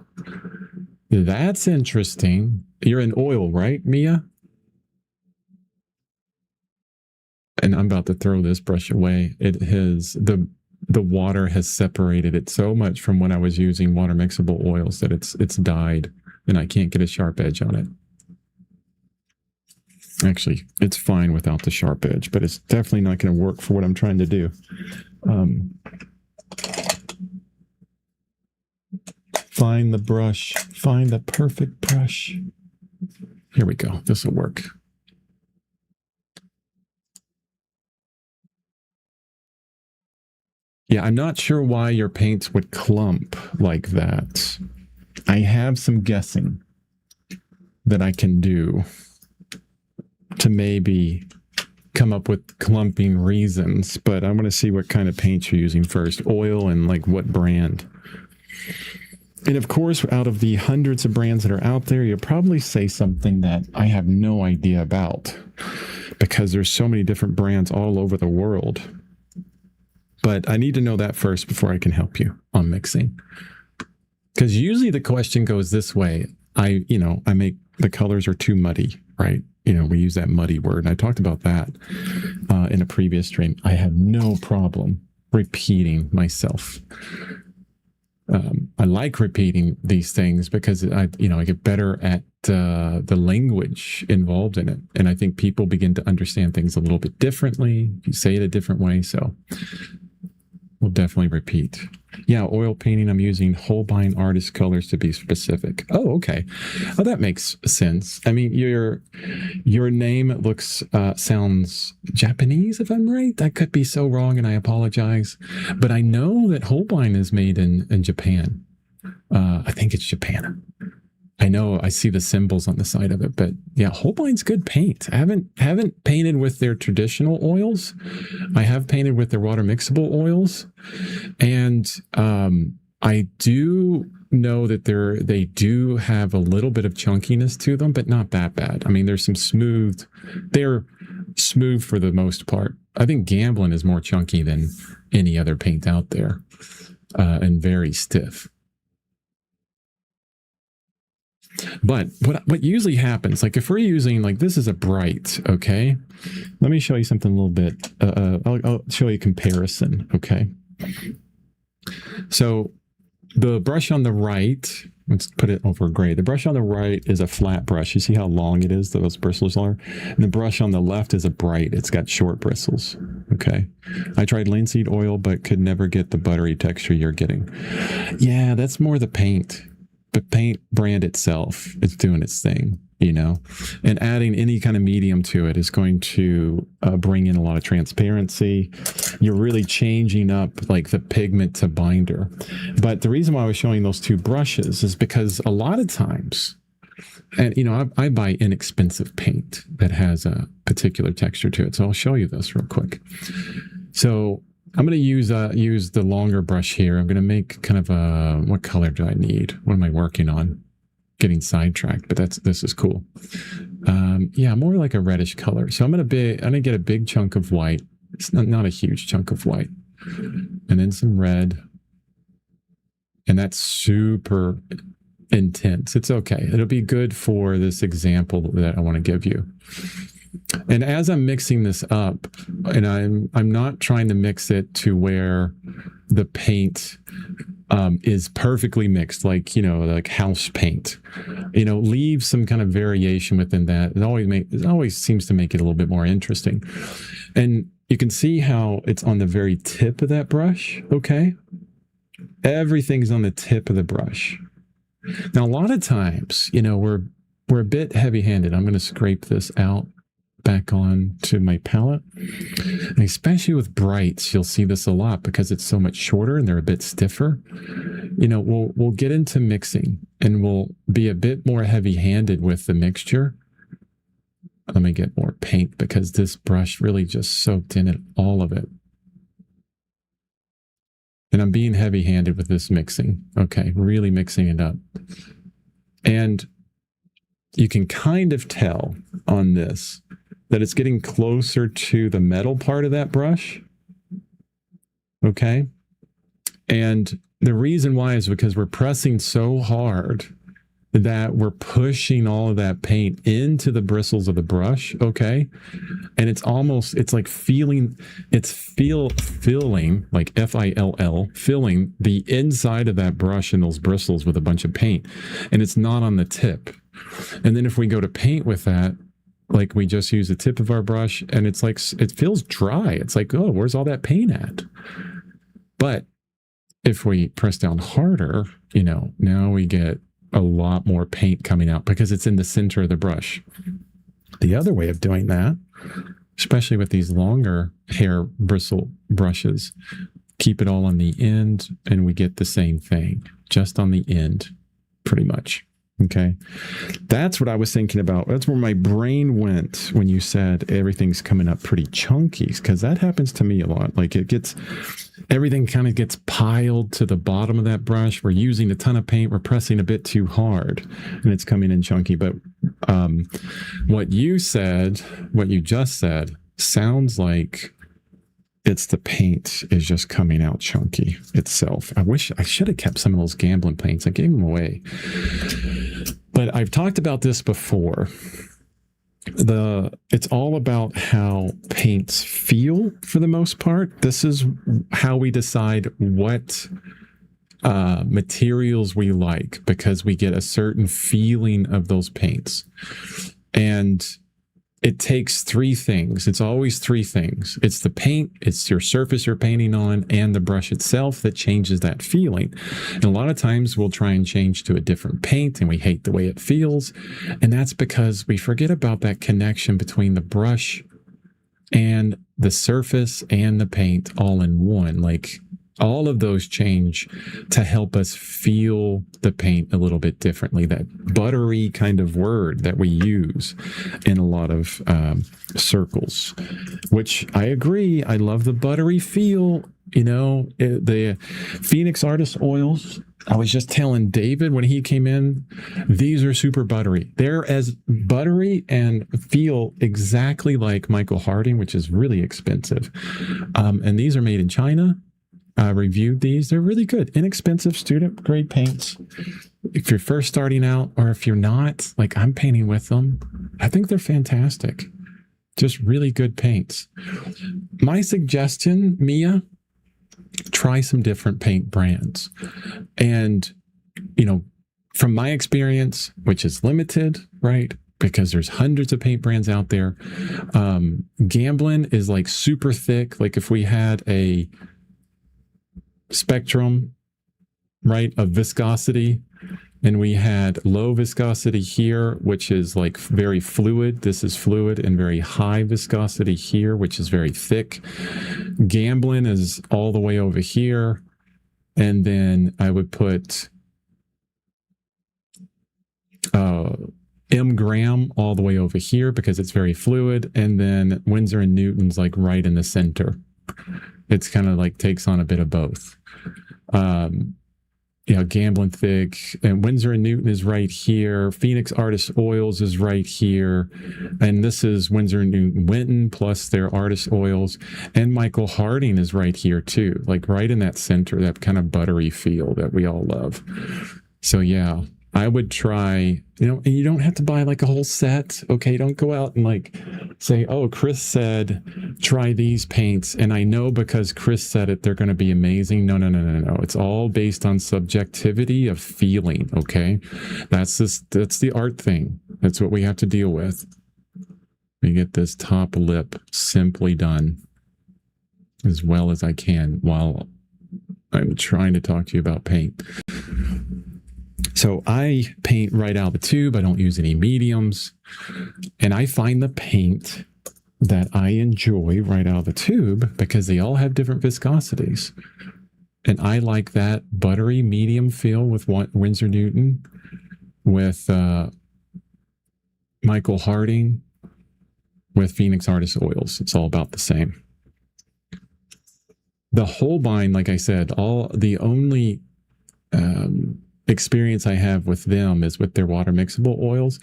That's interesting. You're in oil, right, Mia? And I'm about to throw this brush away. It has, the water has separated it so much from when I was using water mixable oils that it's dyed. And I can't get a sharp edge on it. Actually, it's fine without the sharp edge, but it's definitely not going to work for what I'm trying to do. Find the brush. Find the perfect brush. Here we go. This will work. Yeah, I'm not sure why your paints would clump like that. I have some guessing that I can do to maybe come up with clumping reasons, but I want to see what kind of paint you're using first. Oil and like what brand. And of course, out of the hundreds of brands that are out there, you'll probably say something that I have no idea about because there's so many different brands all over the world. But I need to know that first before I can help you on mixing. Because usually the question goes this way. I make the colors are too muddy, right? We use that muddy word. And I talked about that in a previous stream. I have no problem repeating myself. I like repeating these things because I get better at the language involved in it. And I think people begin to understand things a little bit differently. You say it a different way. So we'll definitely repeat. Yeah, oil painting, I'm using Holbein artist colors to be specific. Oh, okay. Oh, that makes sense. I mean, your name sounds Japanese, if I'm right. That could be so wrong, and I apologize. But I know that Holbein is made in Japan. I think it's Japan. I know I see the symbols on the side of it, but yeah, Holbein's good paint. I haven't painted with their traditional oils. I have painted with their water mixable oils. And I do know that they do have a little bit of chunkiness to them, but not that bad. I mean, they're smooth for the most part. I think Gamblin is more chunky than any other paint out there, and very stiff. But what usually happens, like if we're using, like this is a bright, okay? Let me show you something a little bit. I'll show you a comparison, okay? So the brush on the right, let's put it over gray. The brush on the right is a flat brush. You see how long it is, those bristles are? And the brush on the left is a bright. It's got short bristles, okay? I tried linseed oil, but could never get the buttery texture you're getting. Yeah, that's more the paint. But paint brand itself is doing its thing, and adding any kind of medium to it is going to bring in a lot of transparency. You're really changing up like the pigment to binder. But the reason why I was showing those two brushes is because a lot of times, and I buy inexpensive paint that has a particular texture to it. So I'll show you this real quick. So I'm going to use the longer brush here. I'm going to make kind of what color do I need? What am I working on? Getting sidetracked, but this is cool. Yeah, more like a reddish color. So I'm going to get a big chunk of white. It's not a huge chunk of white, and then some red, and that's super intense. It's okay. It'll be good for this example that I want to give you. And as I'm mixing this up, and I'm not trying to mix it to where the paint is perfectly mixed, like house paint. Leave some kind of variation within that. It always seems to make it a little bit more interesting. And you can see how it's on the very tip of that brush. Okay, everything's on the tip of the brush. Now, a lot of times, we're a bit heavy-handed. I'm going to scrape this out back on to my palette. And especially with brights, you'll see this a lot because it's so much shorter and they're a bit stiffer. We'll get into mixing and we'll be a bit more heavy-handed with the mixture. Let me get more paint because this brush really just soaked in it, all of it. And I'm being heavy-handed with this mixing. Okay, really mixing it up. And you can kind of tell on this that it's getting closer to the metal part of that brush. Okay. And the reason why is because we're pressing so hard that we're pushing all of that paint into the bristles of the brush. Okay. And it's like filling like F-I-L-L, filling the inside of that brush and those bristles with a bunch of paint. And it's not on the tip. And then if we go to paint with that, like we just use the tip of our brush and it's like, it feels dry. It's like, oh, where's all that paint at? But if we press down harder, now we get a lot more paint coming out because it's in the center of the brush. The other way of doing that, especially with these longer hair bristle brushes, keep it all on the end and we get the same thing, just on the end, pretty much. Okay. That's what I was thinking about. That's where my brain went when you said everything's coming up pretty chunky, because that happens to me a lot. Like everything kind of gets piled to the bottom of that brush. We're using a ton of paint. We're pressing a bit too hard and it's coming in chunky. But what you just said sounds like it's the paint is just coming out chunky itself. I wish I should have kept some of those Gamblin paints. I gave them away. But I've talked about this before. It's all about how paints feel for the most part. This is how we decide what materials we like, because we get a certain feeling of those paints. And it takes three things. It's always three things. It's the paint, it's your surface you're painting on, and the brush itself that changes that feeling. And a lot of times we'll try and change to a different paint and we hate the way it feels. And that's because we forget about that connection between the brush and the surface and the paint all in one. Like all of those change to help us feel the paint a little bit differently. That buttery kind of word that we use in a lot of circles, which I agree. I love the buttery feel. The Phoenix Artist Oils, I was just telling David when he came in, these are super buttery. They're as buttery and feel exactly like Michael Harding, which is really expensive. And these are made in China. I reviewed these. They're really good. Inexpensive student grade paints. If you're first starting out, or if you're not, like I'm painting with them, I think they're fantastic. Just really good paints. My suggestion, Mia, try some different paint brands. And, from my experience, which is limited, right? Because there's hundreds of paint brands out there. Gamblin is like super thick. Like if we had a spectrum, right, of viscosity, and we had low viscosity here, which is like very fluid. This is fluid, and very high viscosity here, which is very thick. Gamblin is all the way over here. And then I would put M. Graham all the way over here because it's very fluid. And then Winsor & Newton's like right in the center. It's kind of like takes on a bit of both. Gamblin thick, and Winsor & Newton is right here. Phoenix Artist Oils is right here. And this is Winsor & Newton Winton plus their artist oils. And Michael Harding is right here too, like right in that center, that kind of buttery feel that we all love. So yeah, I would try, and you don't have to buy like a whole set. Okay. Don't go out and like say, oh, Chris said, try these paints. And I know because Chris said it, they're going to be amazing. No. It's all based on subjectivity of feeling. Okay. That's the art thing. That's what we have to deal with. We get this top lip simply done as well as I can while I'm trying to talk to you about paint. So I paint right out of the tube. I don't use any mediums. And I find the paint that I enjoy right out of the tube because they all have different viscosities. And I like that buttery medium feel with Winsor Newton, with Michael Harding, with Phoenix Artist Oils. It's all about the same. The Holbein, like I said, the only experience I have with them is with their water mixable oils,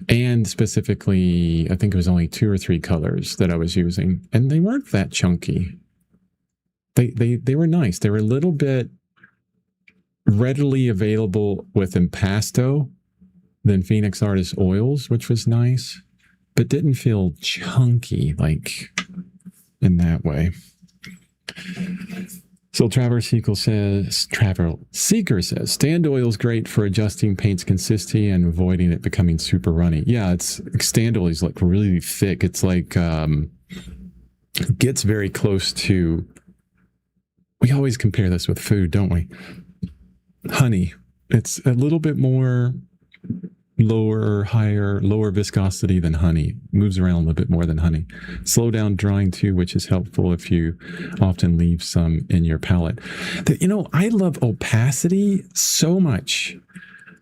and specifically, I think it was only 2 or 3 colors that I was using, and they weren't that chunky. They were nice. They were a little bit readily available with impasto than Phoenix Artist Oils, which was nice, but didn't feel chunky like in that way. So Traveler Seeker says, Stand Oil is great for adjusting paint's consistency and avoiding it becoming super runny. Yeah, Stand Oil is like really thick. It's like, gets very close to, we always compare this with food, don't we? Honey. It's a little bit more lower viscosity than honey. Moves around a little bit more than honey. Slow down drying too, which is helpful if you often leave some in your palette. I love opacity so much.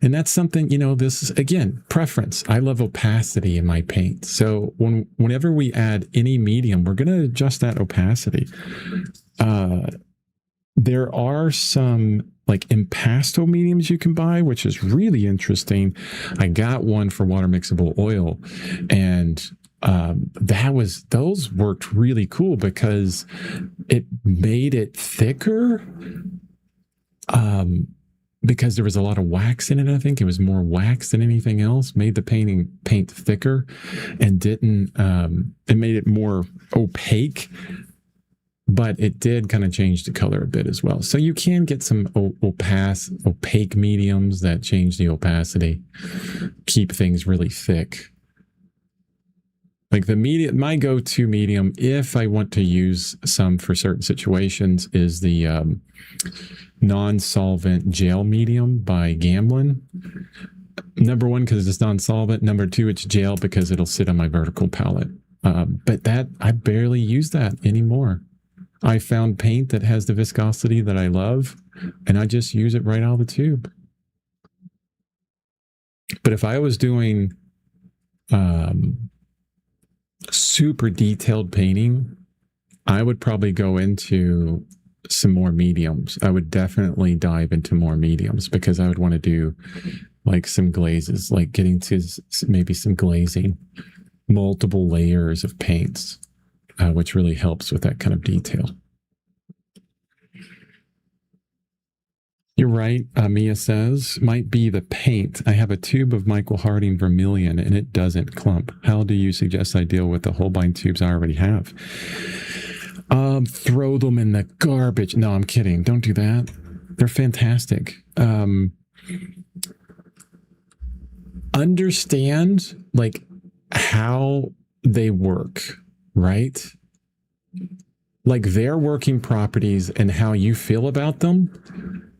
And that's something, this is, again, preference. I love opacity in my paint. So whenever we add any medium, we're going to adjust that opacity. There are some like impasto mediums you can buy, which is really interesting. I got one for water mixable oil, and those worked really cool because it made it thicker. Because there was a lot of wax in it, I think it was more wax than anything else, made the paint thicker, and it made it more opaque. But it did kind of change the color a bit as well. So you can get some opaque mediums that change the opacity, keep things really thick. Like my go-to medium, if I want to use some for certain situations, is the non-solvent gel medium by Gamblin. Number 1, because it's non-solvent. Number 2, it's gel because it'll sit on my vertical palette. But I barely use that anymore. I found paint that has the viscosity that I love, and I just use it right out of the tube. But if I was doing super detailed painting, I would probably go into some more mediums. I would definitely dive into more mediums because I would want to do like some glazes, like getting to maybe some glazing, multiple layers of paints. Which really helps with that kind of detail. You're right, Mia says, might be the paint. I have a tube of Michael Harding Vermilion and it doesn't clump. How do you suggest I deal with the Holbein tubes I already have? Throw them in the garbage. No, I'm kidding. Don't do that. They're fantastic. Understand like how they work. Right? Like their working properties and how you feel about them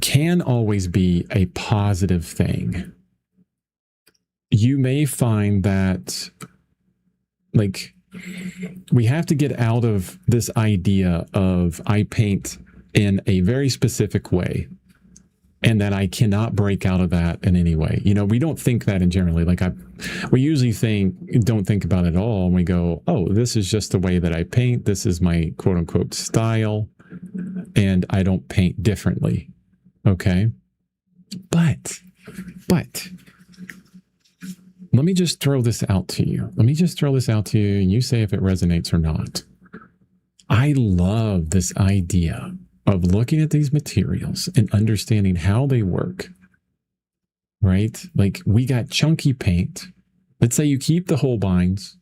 can always be a positive thing. You may find that like we have to get out of this idea of I paint in a very specific way, and that I cannot break out of that in any way. We don't think that in generally. Like we usually don't think about it at all. And we go, oh, this is just the way that I paint. This is my quote unquote style. And I don't paint differently. Okay. But let me just throw this out to you. And you say if it resonates or not. I love this idea of looking at these materials and understanding how they work, right? Like we got chunky paint. Let's say you keep the Holbeins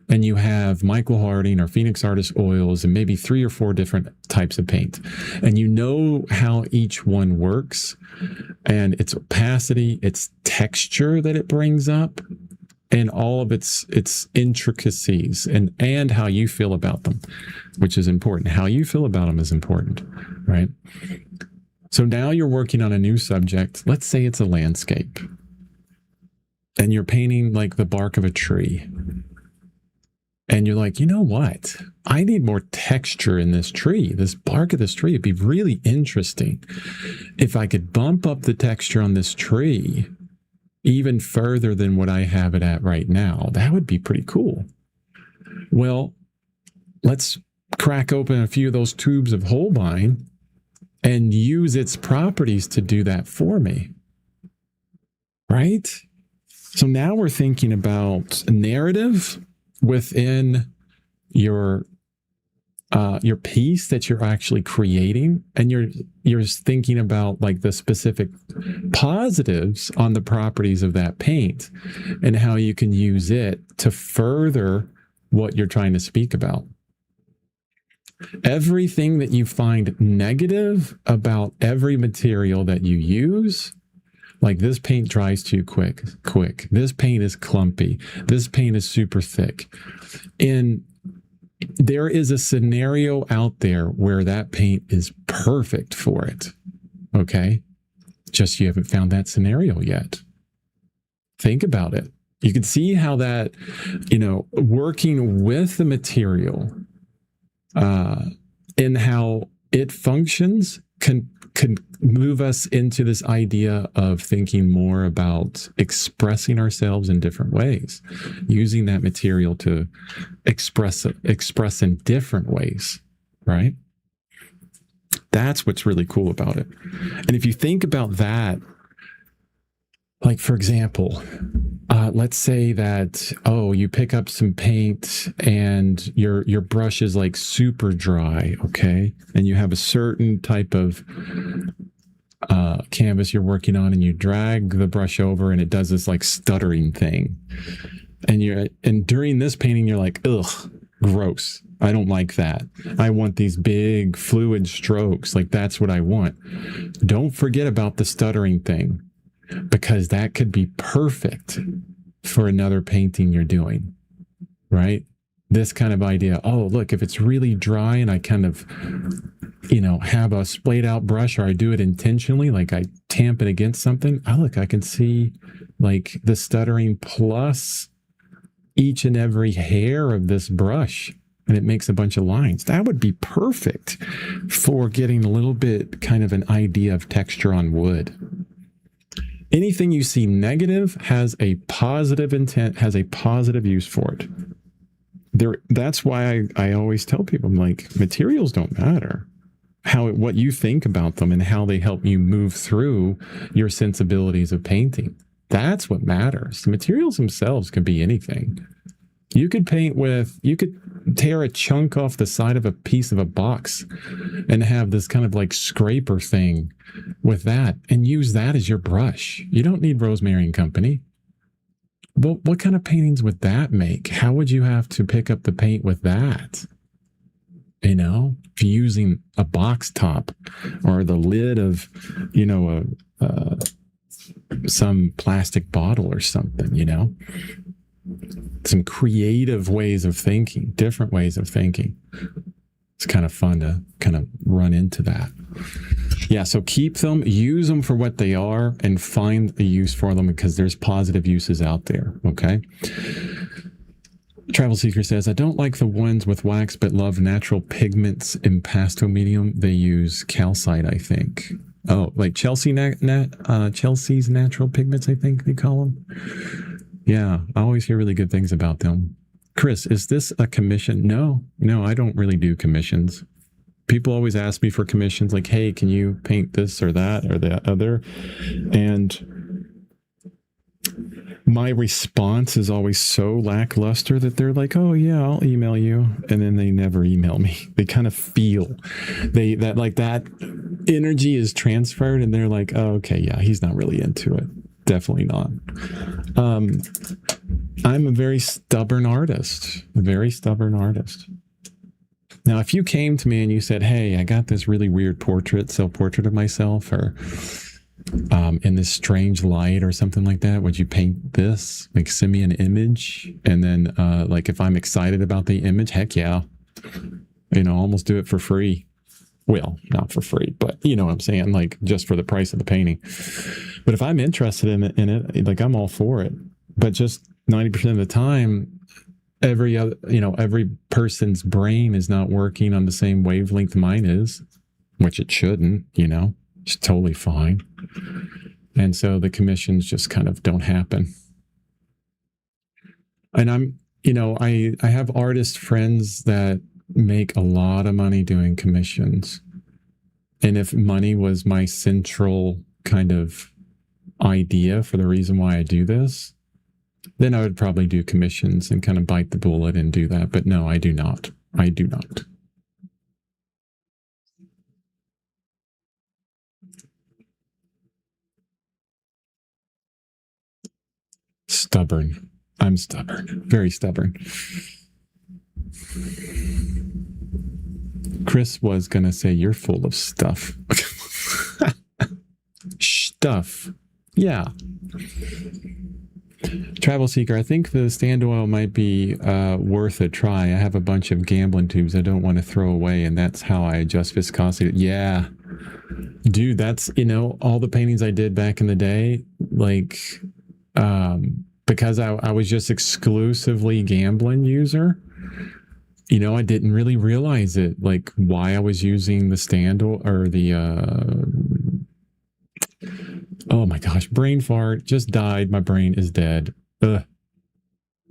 and you have Michael Harding or Phoenix Artist Oils and maybe 3 or 4 different types of paint. And you know how each one works and its opacity, its texture that it brings up, and all of its intricacies and how you feel about them, which is important. How you feel about them is important, right? So now you're working on a new subject. Let's say it's a landscape. And you're painting like the bark of a tree. And you're like, you know what? I need more texture in this tree. This bark of this tree would be really interesting if I could bump up the texture on this tree even further than what I have it at right now. That would be pretty cool. Well, let's crack open a few of those tubes of Holbein and use its properties to do that for me. Right? So now we're thinking about narrative within your piece that you're actually creating, and you're thinking about like the specific positives on the properties of that paint and how you can use it to further what you're trying to speak about. Everything that you find negative about every material that you use, like this paint dries too quick. This paint is clumpy. This paint is super thick. And there is a scenario out there where that paint is perfect for it. Okay? Just you haven't found that scenario yet. Think about it. You can see how that, working with the material and how it functions can move us into this idea of thinking more about expressing ourselves in different ways, using that material to express in different ways, right? That's what's really cool about it. And if you think about that, like, for example, let's say that, you pick up some paint and your brush is like super dry, okay? And you have a certain type of canvas you're working on, and you drag the brush over and it does this like stuttering thing. And during this painting, you're like, ugh, gross. I don't like that. I want these big fluid strokes. Like, that's what I want. Don't forget about the stuttering thing, because that could be perfect for another painting you're doing, right? This kind of idea. Oh, look, if it's really dry and I kind of, have a splayed out brush, or I do it intentionally, like I tamp it against something. Oh, look, I can see like the stuttering plus each and every hair of this brush, and it makes a bunch of lines. That would be perfect for getting a little bit kind of an idea of texture on wood. Anything you see negative has a positive intent, has a positive use for it. That's why I always tell people, I'm like, materials don't matter. What you think about them and how they help you move through your sensibilities of painting. That's what matters. The materials themselves can be anything. You could tear a chunk off the side of a piece of a box and have this kind of like scraper thing with that and use that as your brush. You don't need Rosemary and Company. But what kind of paintings would that make? How would you have to pick up the paint with that? If you're using a box top or the lid of, some plastic bottle or something, some creative ways of thinking, different ways of thinking. It's kind of fun to kind of run into that. Yeah, so keep them, use them for what they are, and find a use for them, because there's positive uses out there, okay? Travel Seeker says, I don't like the ones with wax, but love natural pigments in pastel medium. They use calcite, I think. Oh, like Chelsea's natural pigments, I think they call them. Yeah, I always hear really good things about them. Chris, is this a commission? No, I don't really do commissions. People always ask me for commissions, like, hey, can you paint this or that or that other? And my response is always so lackluster that they're like, oh yeah, I'll email you. And then they never email me. They kind of feel that energy is transferred, and they're like, oh, okay, yeah, he's not really into it. Definitely not. I'm a very stubborn artist. Now, if you came to me and you said, hey, I got this really weird self-portrait of myself, or in this strange light or something like that, would you paint this? Like, send me an image. And then like, if I'm excited about the image, heck yeah. Almost do it for free. Well, not for free, but you know what I'm saying, like just for the price of the painting. But if I'm interested in it, like I'm all for it. But just 90% of the time, every person's brain is not working on the same wavelength mine is, which it shouldn't, it's totally fine. And so the commissions just kind of don't happen. And I have artist friends that make a lot of money doing commissions. And if money was my central kind of idea for the reason why I do this, then I would probably do commissions and kind of bite the bullet and do that. But no, I do not. I do not. Stubborn. I'm stubborn. Very stubborn. Chris was going to say, you're full of stuff. Stuff. Yeah. Travel Seeker, I think the stand oil might be worth a try. I have a bunch of gambling tubes I don't want to throw away, and that's how I adjust viscosity. Yeah. Dude, that's, all the paintings I did back in the day, like, because I was just exclusively gambling user, I didn't really realize it, like why I was using the stand or the, oh my gosh, brain fart just died. My brain is dead. Ugh.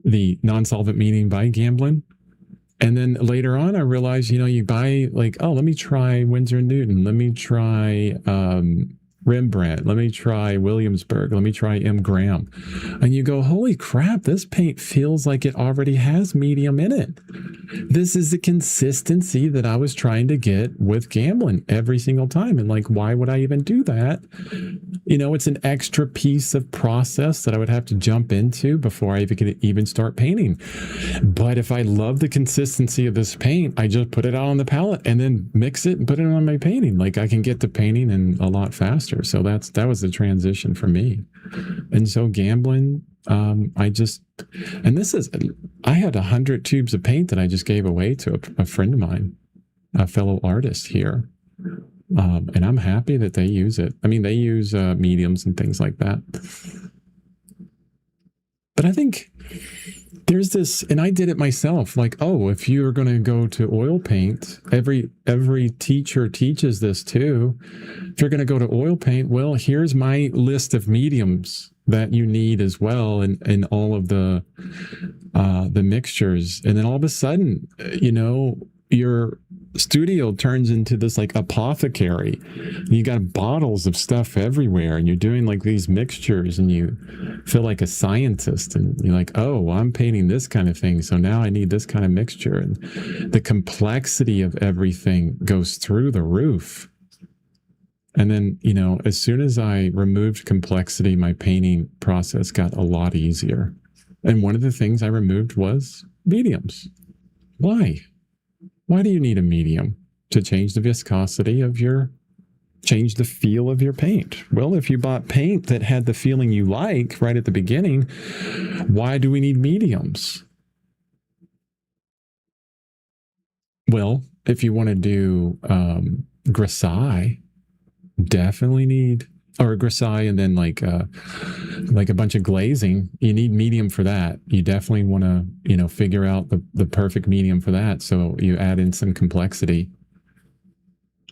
The non-solvent medium by gambling. And then later on, I realized, you buy like, oh, let me try Winsor & Newton. Let me try Rembrandt. Let me try Williamsburg. Let me try M. Graham. And you go, holy crap, this paint feels like it already has medium in it. This is the consistency that I was trying to get with gambling every single time. And like, why would I even do that? It's an extra piece of process that I would have to jump into before I could even start painting. But if I love the consistency of this paint, I just put it out on the palette and then mix it and put it on my painting. Like I can get to painting in a lot faster. So that was the transition for me. And so gambling, I had 100 tubes of paint that I just gave away to a friend of mine, a fellow artist here. And I'm happy that they use it. I mean, they use mediums and things like that. But I think there's this, and I did it myself, like, oh, if you're going to go to oil paint, every teacher teaches this too. If you're going to go to oil paint, well, here's my list of mediums that you need as well, and all of the mixtures. And then all of a sudden, your studio turns into this like apothecary. You got bottles of stuff everywhere, and you're doing like these mixtures, and you feel like a scientist, and you're like, oh, I'm painting this kind of thing, so now I need this kind of mixture. And the complexity of everything goes through the roof. And then, as soon as I removed complexity, my painting process got a lot easier. And one of the things I removed was mediums. Why? Why do you need a medium? To change the viscosity of change the feel of your paint. Well, if you bought paint that had the feeling you like right at the beginning, why do we need mediums? Well, if you want to do grisaille, definitely need, or grisaille and then like a bunch of glazing, you need medium for that. You definitely want to, figure out the perfect medium for that. So you add in some complexity.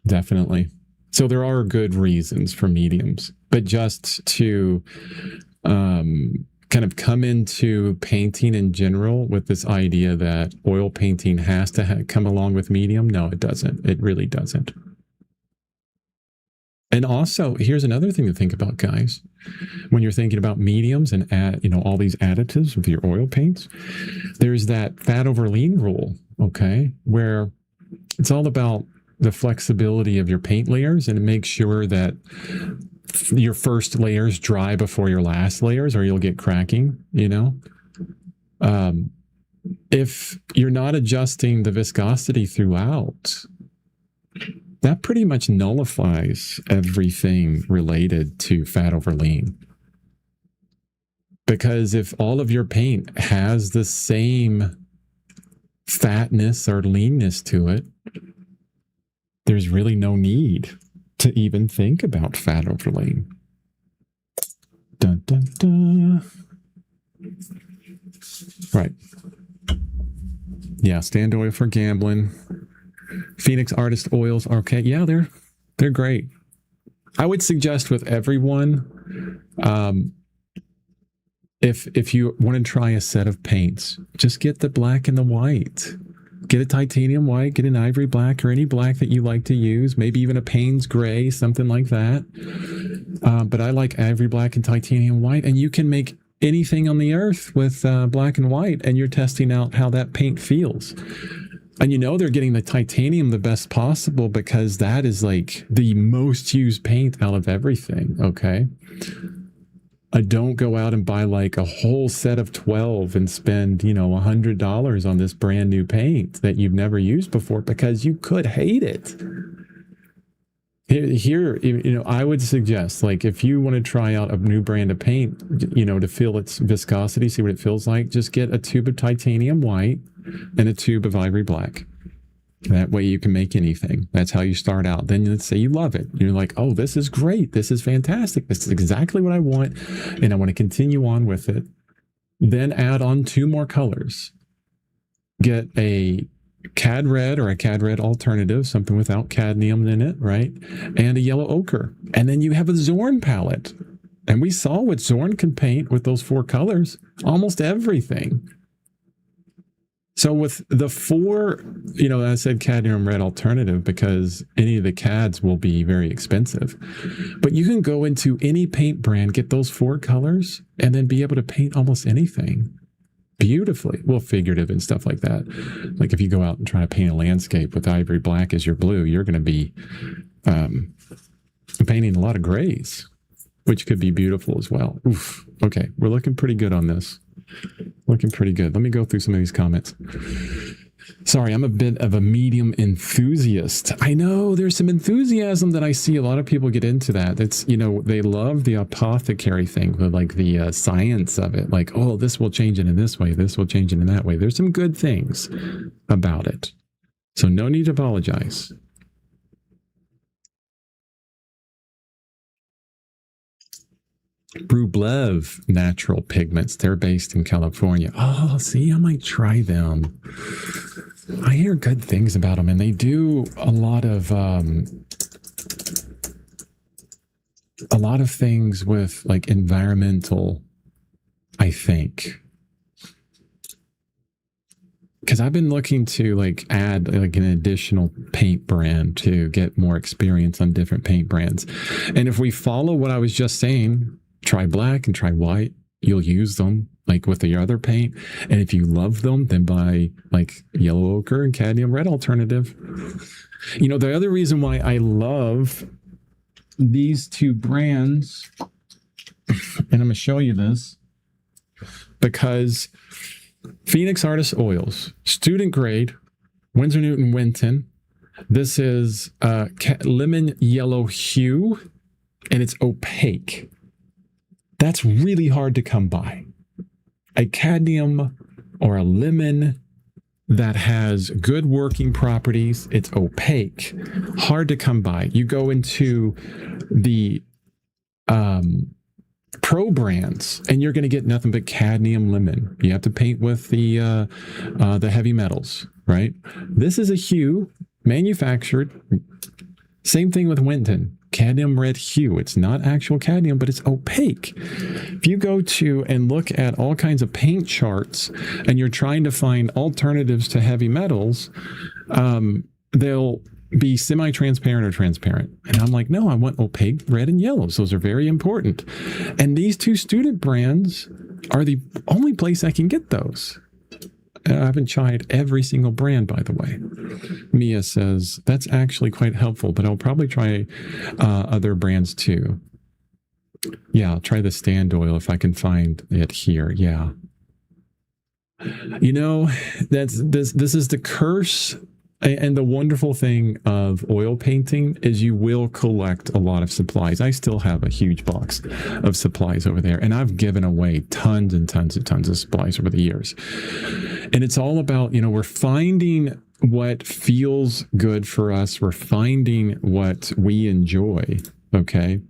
Definitely. So there are good reasons for mediums, but just to kind of come into painting in general with this idea that oil painting has to come along with medium. No, it doesn't. It really doesn't. And also, here's another thing to think about, guys. When you're thinking about mediums and all these additives with your oil paints, there's that fat over lean rule, okay, where it's all about the flexibility of your paint layers, and make sure that your first layers dry before your last layers, or you'll get cracking. If you're not adjusting the viscosity throughout, that pretty much nullifies everything related to fat over lean. Because if all of your paint has the same fatness or leanness to it, there's really no need to even think about fat overlaying. Dun, dun, dun. Right. Yeah, Stand Oil for gambling. Phoenix Artist Oils are okay. Yeah, they're great. I would suggest with everyone, if you want to try a set of paints, just get the black and the white. Get a titanium white, get an ivory black, or any black that you like to use. Maybe even a Payne's gray, something like that. But I like ivory black and titanium white, and you can make anything on the earth with black and white, and you're testing out how that paint feels. And they're getting the titanium the best possible because that is like the most used paint out of everything, okay? Don't go out and buy like a whole set of 12 and spend, $100 on this brand new paint that you've never used before because you could hate it. Here, I would suggest, like, if you want to try out a new brand of paint, to feel its viscosity, see what it feels like, just get a tube of titanium white and a tube of ivory black. That way you can make anything. That's how you start out. Then let's say you love it. You're like, oh, this is great. This is fantastic. This is exactly what I want. And I want to continue on with it. Then add on 2 more colors. Get a Cad Red or a Cad Red alternative, something without cadmium in it, right? And a yellow ochre. And then you have a Zorn palette. And we saw what Zorn can paint with those 4 colors. Almost everything. So with the 4, I said cadmium red alternative because any of the CADs will be very expensive. But you can go into any paint brand, get those 4 colors, and then be able to paint almost anything beautifully. Well, figurative and stuff like that. Like if you go out and try to paint a landscape with ivory black as your blue, you're going to be painting a lot of grays, which could be beautiful as well. Oof. Okay, we're looking pretty good on this. Looking pretty good. Let me go through some of these comments. Sorry, I'm a bit of a medium enthusiast. I know there's some enthusiasm that I see a lot of people get into that. It's, they love the apothecary thing, like the science of it. Like, oh, this will change it in this way. This will change it in that way. There's some good things about it. So no need to apologize. Rublev Natural Pigments. They're based in California. Oh, see, I might try them. I hear good things about them, and they do a lot of things with like environmental, I think. Because I've been looking to like add like an additional paint brand to get more experience on different paint brands. And if we follow what I was just saying, try black and try white, you'll use them like with the other paint. And if you love them, then buy like yellow ochre and cadmium red alternative. The other reason why I love these 2 brands, and I'm going to show you this, because Phoenix Artist Oils, student grade, Winsor Newton Winton. This is lemon yellow hue, and it's opaque. That's really hard to come by. A cadmium or a lemon that has good working properties, it's opaque, hard to come by. You go into the pro brands and you're going to get nothing but cadmium lemon. You have to paint with the heavy metals, right? This is a hue, manufactured. Same thing with Winton. Cadmium red hue. It's not actual cadmium, but it's opaque. If you go to and look at all kinds of paint charts and you're trying to find alternatives to heavy metals, they'll be semi-transparent or transparent. And I'm like, no, I want opaque red and yellows. Those are very important. And these 2 student brands are the only place I can get those. I haven't tried every single brand, by the way. Mia says, that's actually quite helpful, but I'll probably try other brands too. Yeah, I'll try the Stand Oil if I can find it here. Yeah. This is the curse and the wonderful thing of oil painting is you will collect a lot of supplies. I still have a huge box of supplies over there, and I've given away tons and tons and tons of supplies over the years. And it's all about, we're finding what feels good for us. We're finding what we enjoy. Okay.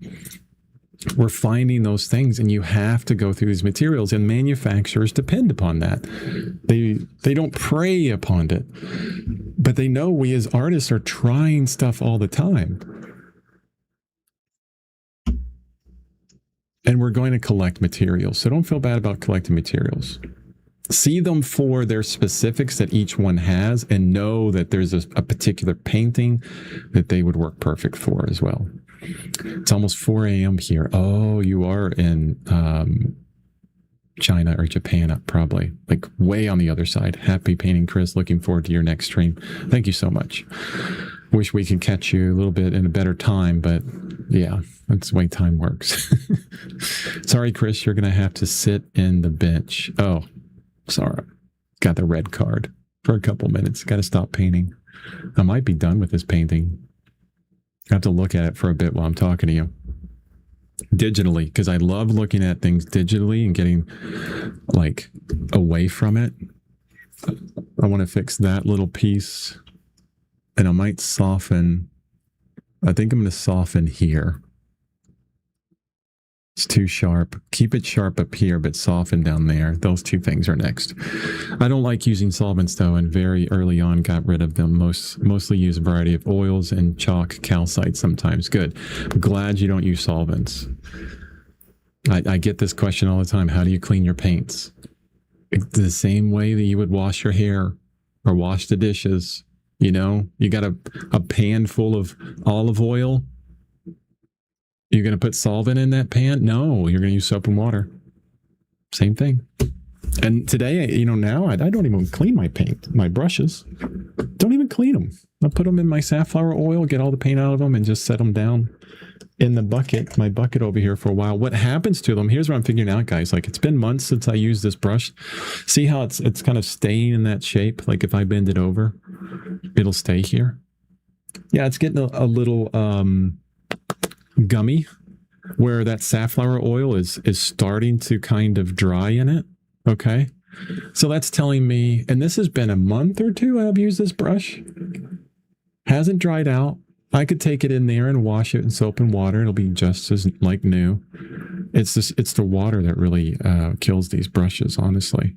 We're finding those things, and you have to go through these materials, and manufacturers depend upon that. They don't prey upon it, but they know we as artists are trying stuff all the time. And we're going to collect materials. So don't feel bad about collecting materials. See them for their specifics that each one has, and know that there's a particular painting that they would work perfect for as well. It's almost 4 a.m. here. Oh, you are in China or Japan, probably, like way on the other side. Happy painting, Chris. Looking forward to your next stream. Thank you so much. Wish we could catch you a little bit in a better time, but yeah, that's the way time works. Sorry, Chris, you're going to have to sit in the bench. Oh, sorry. Got the red card for a couple minutes. Got to stop painting. I might be done with this painting. I have to look at it for a bit while I'm talking to you. Digitally, because I love looking at things digitally and getting like away from it. I want to fix that little piece, and I might soften. I think I'm going to soften here. It's too sharp. Keep it sharp up here, but soften down there. Those two things are next. I don't like using solvents though, and very early on got rid of them. Mostly use a variety of oils and chalk, calcite sometimes. Good. I'm glad you don't use solvents. I get this question all the time. How do you clean your paints? The same way that you would wash your hair or wash the dishes. You know, you got a pan full of olive oil. You're going to put solvent in that pan? No, you're going to use soap and water. Same thing. And today, you know, now I don't even clean my paint, my brushes. Don't even clean them. I put them in my safflower oil, get all the paint out of them, and just set them down in the bucket, my bucket over here for a while. What happens to them? Here's what I'm figuring out, guys. Like, it's been months since I used this brush. See how it's kind of staying in that shape? Like if I bend it over, it'll stay here. Yeah, it's getting a little gummy, where that safflower oil is starting to kind of dry in it. Okay, so that's telling me, and this has been a month or two I've used this brush, hasn't dried out. I could take it in there and wash it in soap and water. It'll be just as like new. It's the water that really kills these brushes, honestly.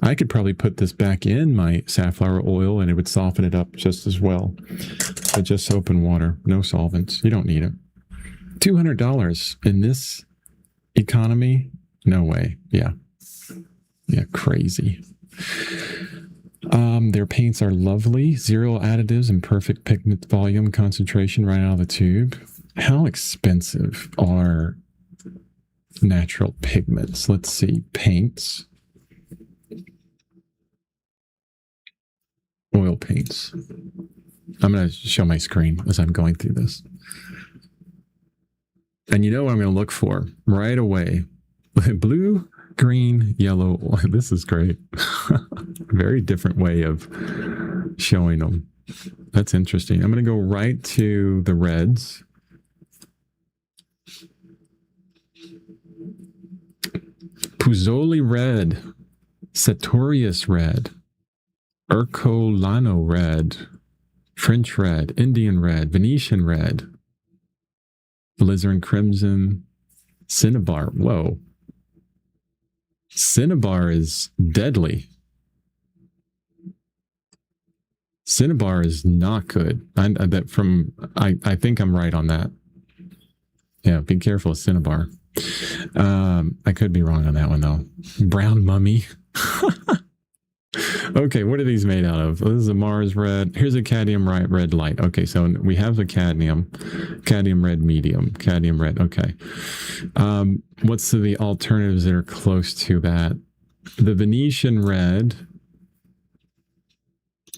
I could probably put this back in my safflower oil and it would soften it up just as well. But just soap and water, no solvents. You don't need it. $200 in this economy? No way. Yeah, crazy. Their paints are lovely, 0 additives and perfect pigment volume concentration right out of the tube. How expensive are natural pigments? Let's see. Paints. Oil paints. I'm going to show my screen as I'm going through this. And you know what I'm going to look for right away? Blue, green, yellow. This is great. Very different way of showing them. That's interesting. I'm going to go right to the reds. Puzzoli red, Sartorius red, Ercolano red, French red, Indian red, Venetian red, alizarin crimson, cinnabar. Whoa. Cinnabar is deadly. Cinnabar is not good. I think I'm right on that. Yeah, be careful with cinnabar. I could be wrong on that one though. Brown mummy. Okay, what are these made out of? This is a Mars red. Here's a cadmium red light. Okay, so we have the cadmium red medium, cadmium red. Okay. What's the alternatives that are close to that? The Venetian red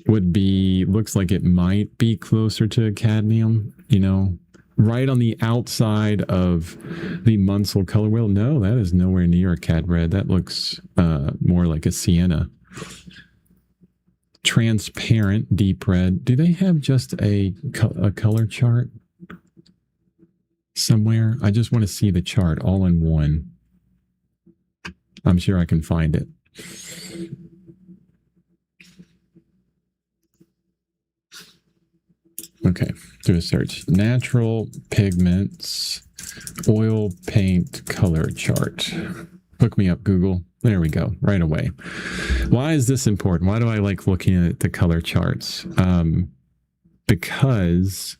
would be, looks like it might be closer to cadmium, you know, right on the outside of the Munsell color wheel. No, that is nowhere near a cad red. That looks more like a sienna. Transparent deep red. Do they have just a color chart somewhere? I just want to see the chart all in one. I'm sure I can find it. Okay, do a search. Natural pigments, oil paint color chart. Hook me up, Google. There we go, right away. Why is this important? Why do I like looking at the color charts? Because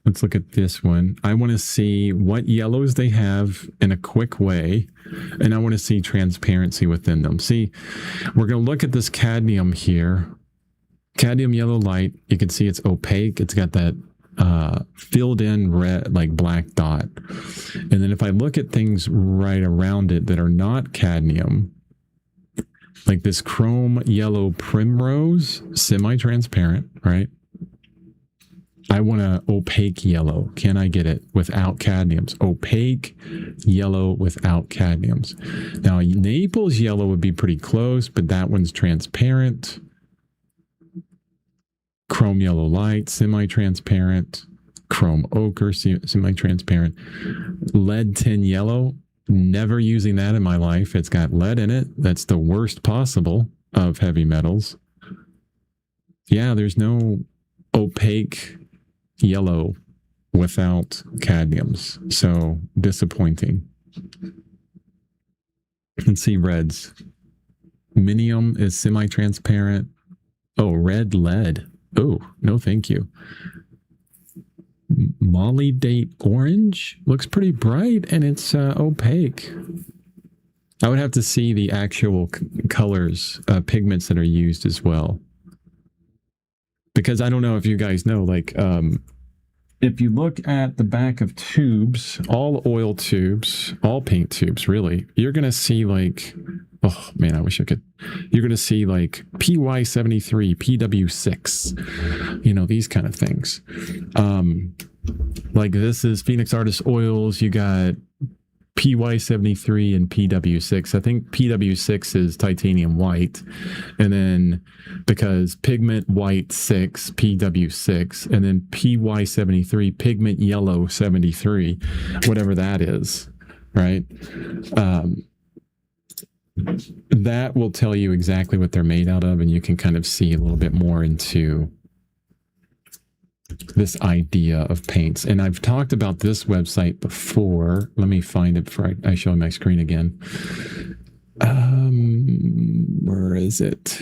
let's look at this one. I want to see what yellows they have in a quick way, and I want to see transparency within them. See, we're going to look at this cadmium here. Cadmium yellow light, you can see it's opaque. It's got that filled in red, like black dot. And then if I look at things right around it that are not cadmium, like this chrome yellow primrose, semi-transparent, right? I want an opaque yellow. Can I get it without cadmiums? Opaque yellow without cadmiums. Now, Naples yellow would be pretty close, but that one's transparent. Chrome yellow light, semi-transparent. Chrome ochre, semi-transparent. Lead tin yellow, never using that in my life. It's got lead in it. That's the worst possible of heavy metals. Yeah, there's no opaque yellow without cadmiums. So disappointing. Let's see reds. Minium is semi-transparent. Oh, red lead. Oh, no thank you. Molybdate orange looks pretty bright, and it's opaque. I would have to see the actual colors, pigments that are used as well. Because I don't know if you guys know, like, if you look at the back of tubes, all oil tubes, all paint tubes, really, you're going to see like, oh man, I wish I could. You're going to see like PY73, PW6, you know, these kind of things. Like this is Phoenix Artist Oils. You got PY73 and PW6. I think PW6 is titanium white. And then because pigment white 6, PW6, and then PY73, pigment yellow 73, whatever that is, right? That will tell you exactly what they're made out of, and you can kind of see a little bit more into this idea of paints. And I've talked about this website before. Let me find it before I show my screen again. Where is it?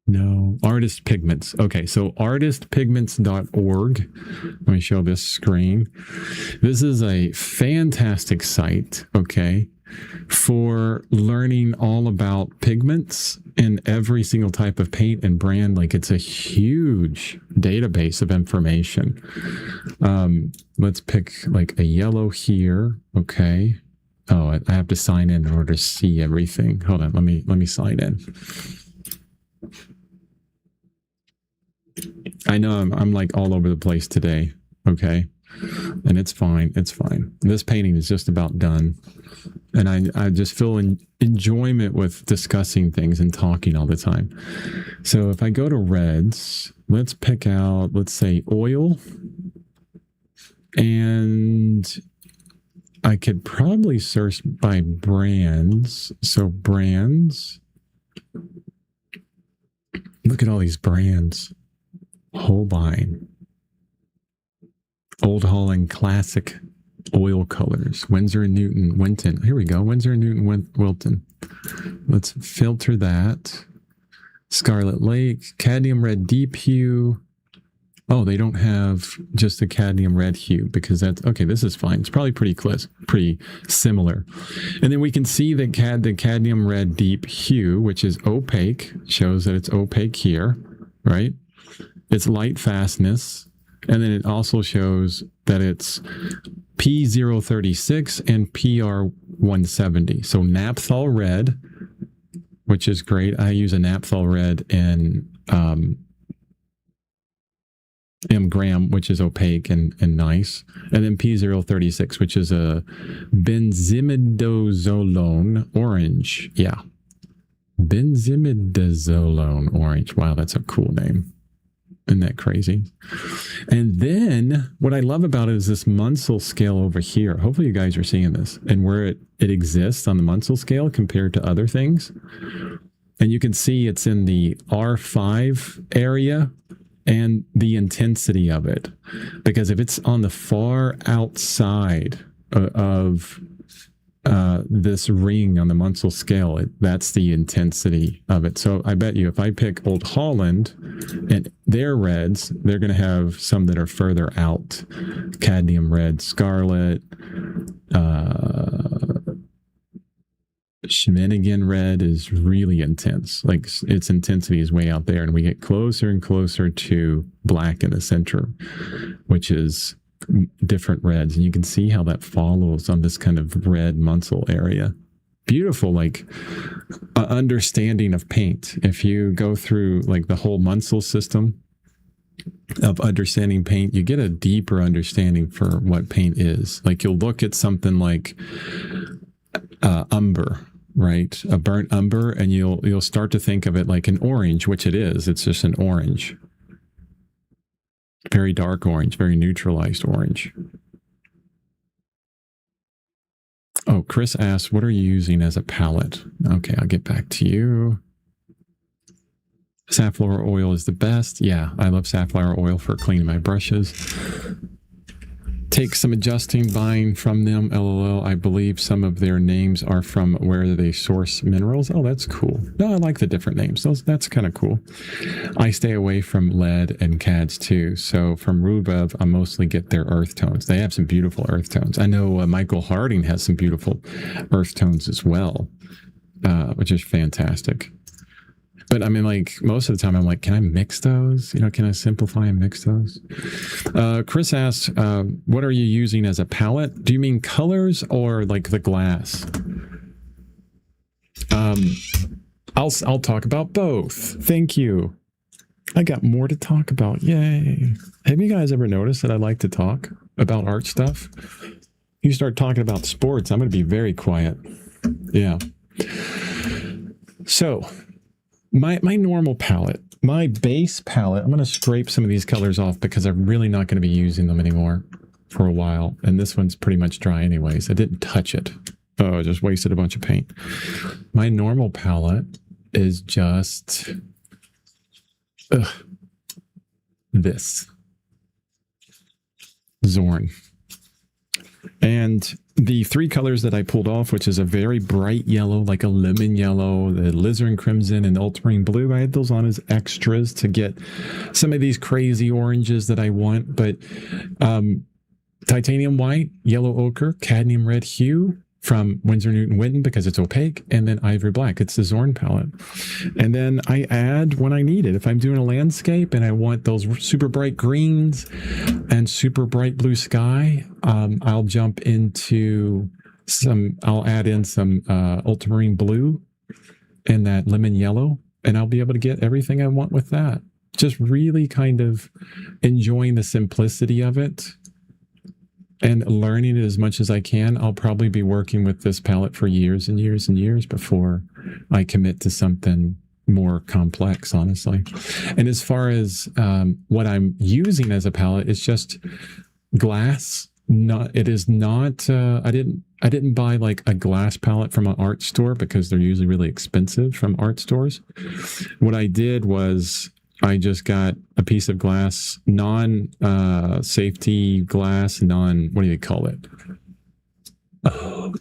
No, Artist Pigments. Okay, so artistpigments.org. Let me show this screen. This is a fantastic site, okay, for learning all about pigments in every single type of paint and brand. Like, it's a huge database of information. Let's pick like a yellow here, okay. Oh, I have to sign in order to see everything. Hold on, let me sign in. I know I'm like all over the place today, okay? And it's fine, it's fine. This painting is just about done. And I just feel enjoyment with discussing things and talking all the time. So if I go to reds, let's pick out, let's say oil. And I could probably search by brands. So brands. Look at all these brands. Holbein, Old Holland Classic Oil Colors, Winsor & Newton, Winton. Here we go, Winsor & Newton, Wilton. Let's filter that. Scarlet Lake, Cadmium Red Deep Hue. Oh, they don't have just the cadmium red hue because that's, okay, this is fine. It's probably pretty close, pretty similar. And then we can see that the cadmium red deep hue, which is opaque, shows that it's opaque here, right? It's light fastness, and then it also shows that it's P036 and PR170. So naphthol red, which is great. I use a naphthol red in M-gram, which is opaque and nice. And then P036, which is a benzimidazolone orange. Yeah. Benzimidazolone orange. Wow, that's a cool name. Isn't that crazy? And then what I love about it is this Munsell scale over here. Hopefully you guys are seeing this and where it exists on the Munsell scale compared to other things. And you can see it's in the R5 area and the intensity of it. Because if it's on the far outside of this ring on the Munsell scale, that's the intensity of it. So I bet you if I pick Old Holland and their reds, they're going to have some that are further out. Cadmium red, scarlet, Schminigan red is really intense. Like its intensity is way out there, and we get closer and closer to black in the center, which is different reds, and you can see how that follows on this kind of red Munsell area. Beautiful, like understanding of paint. If you go through like the whole Munsell system of understanding paint, you get a deeper understanding for what paint is. Like you'll look at something like umber, right? A burnt umber, and you'll start to think of it like an orange, which it is. It's just an orange. Very dark orange, very neutralized orange. Oh, Chris asked, what are you using as a palette? Okay, I'll get back to you. Safflower oil is the best. Yeah, I love safflower oil for cleaning my brushes. Take some adjusting, buying from them. LOL. I believe some of their names are from where they source minerals. Oh, that's cool. No, I like the different names. That's kind of cool. I stay away from lead and CADs too. So from Rubev, I mostly get their earth tones. They have some beautiful earth tones. I know Michael Harding has some beautiful earth tones as well, which is fantastic. But I mean, like most of the time I'm like, can I mix those? You know, can I simplify and mix those? Chris asks, what are you using as a palette? Do you mean colors or like the glass? I'll talk about both. Thank you. I got more to talk about. Yay. Have you guys ever noticed that I like to talk about art stuff? You start talking about sports, I'm going to be very quiet. Yeah. So my normal palette, my base palette, I'm going to scrape some of these colors off because I'm really not going to be using them anymore for a while. And this one's pretty much dry anyways. I didn't touch it. Oh, I just wasted a bunch of paint. My normal palette is just this. Zorn. And the three colors that I pulled off, which is a very bright yellow, like a lemon yellow, the alizarin crimson, and ultramarine blue, I had those on as extras to get some of these crazy oranges that I want. But titanium white, yellow ochre, cadmium red hue from Winsor Newton Winton because it's opaque, and then ivory black. It's the Zorn palette. And then I add when I need it. If I'm doing a landscape and I want those super bright greens and super bright blue sky, I'll jump into I'll add in some ultramarine blue and that lemon yellow, and I'll be able to get everything I want with that. Just really kind of enjoying the simplicity of it and learning it as much as I can. I'll probably be working with this palette for years and years and years before I commit to something more complex, honestly. And as far as what I'm using as a palette, it's just glass. It is not, I didn't buy like a glass palette from an art store because they're usually really expensive from art stores. What I did was I just got a piece of glass, non-safety glass, what do you call it?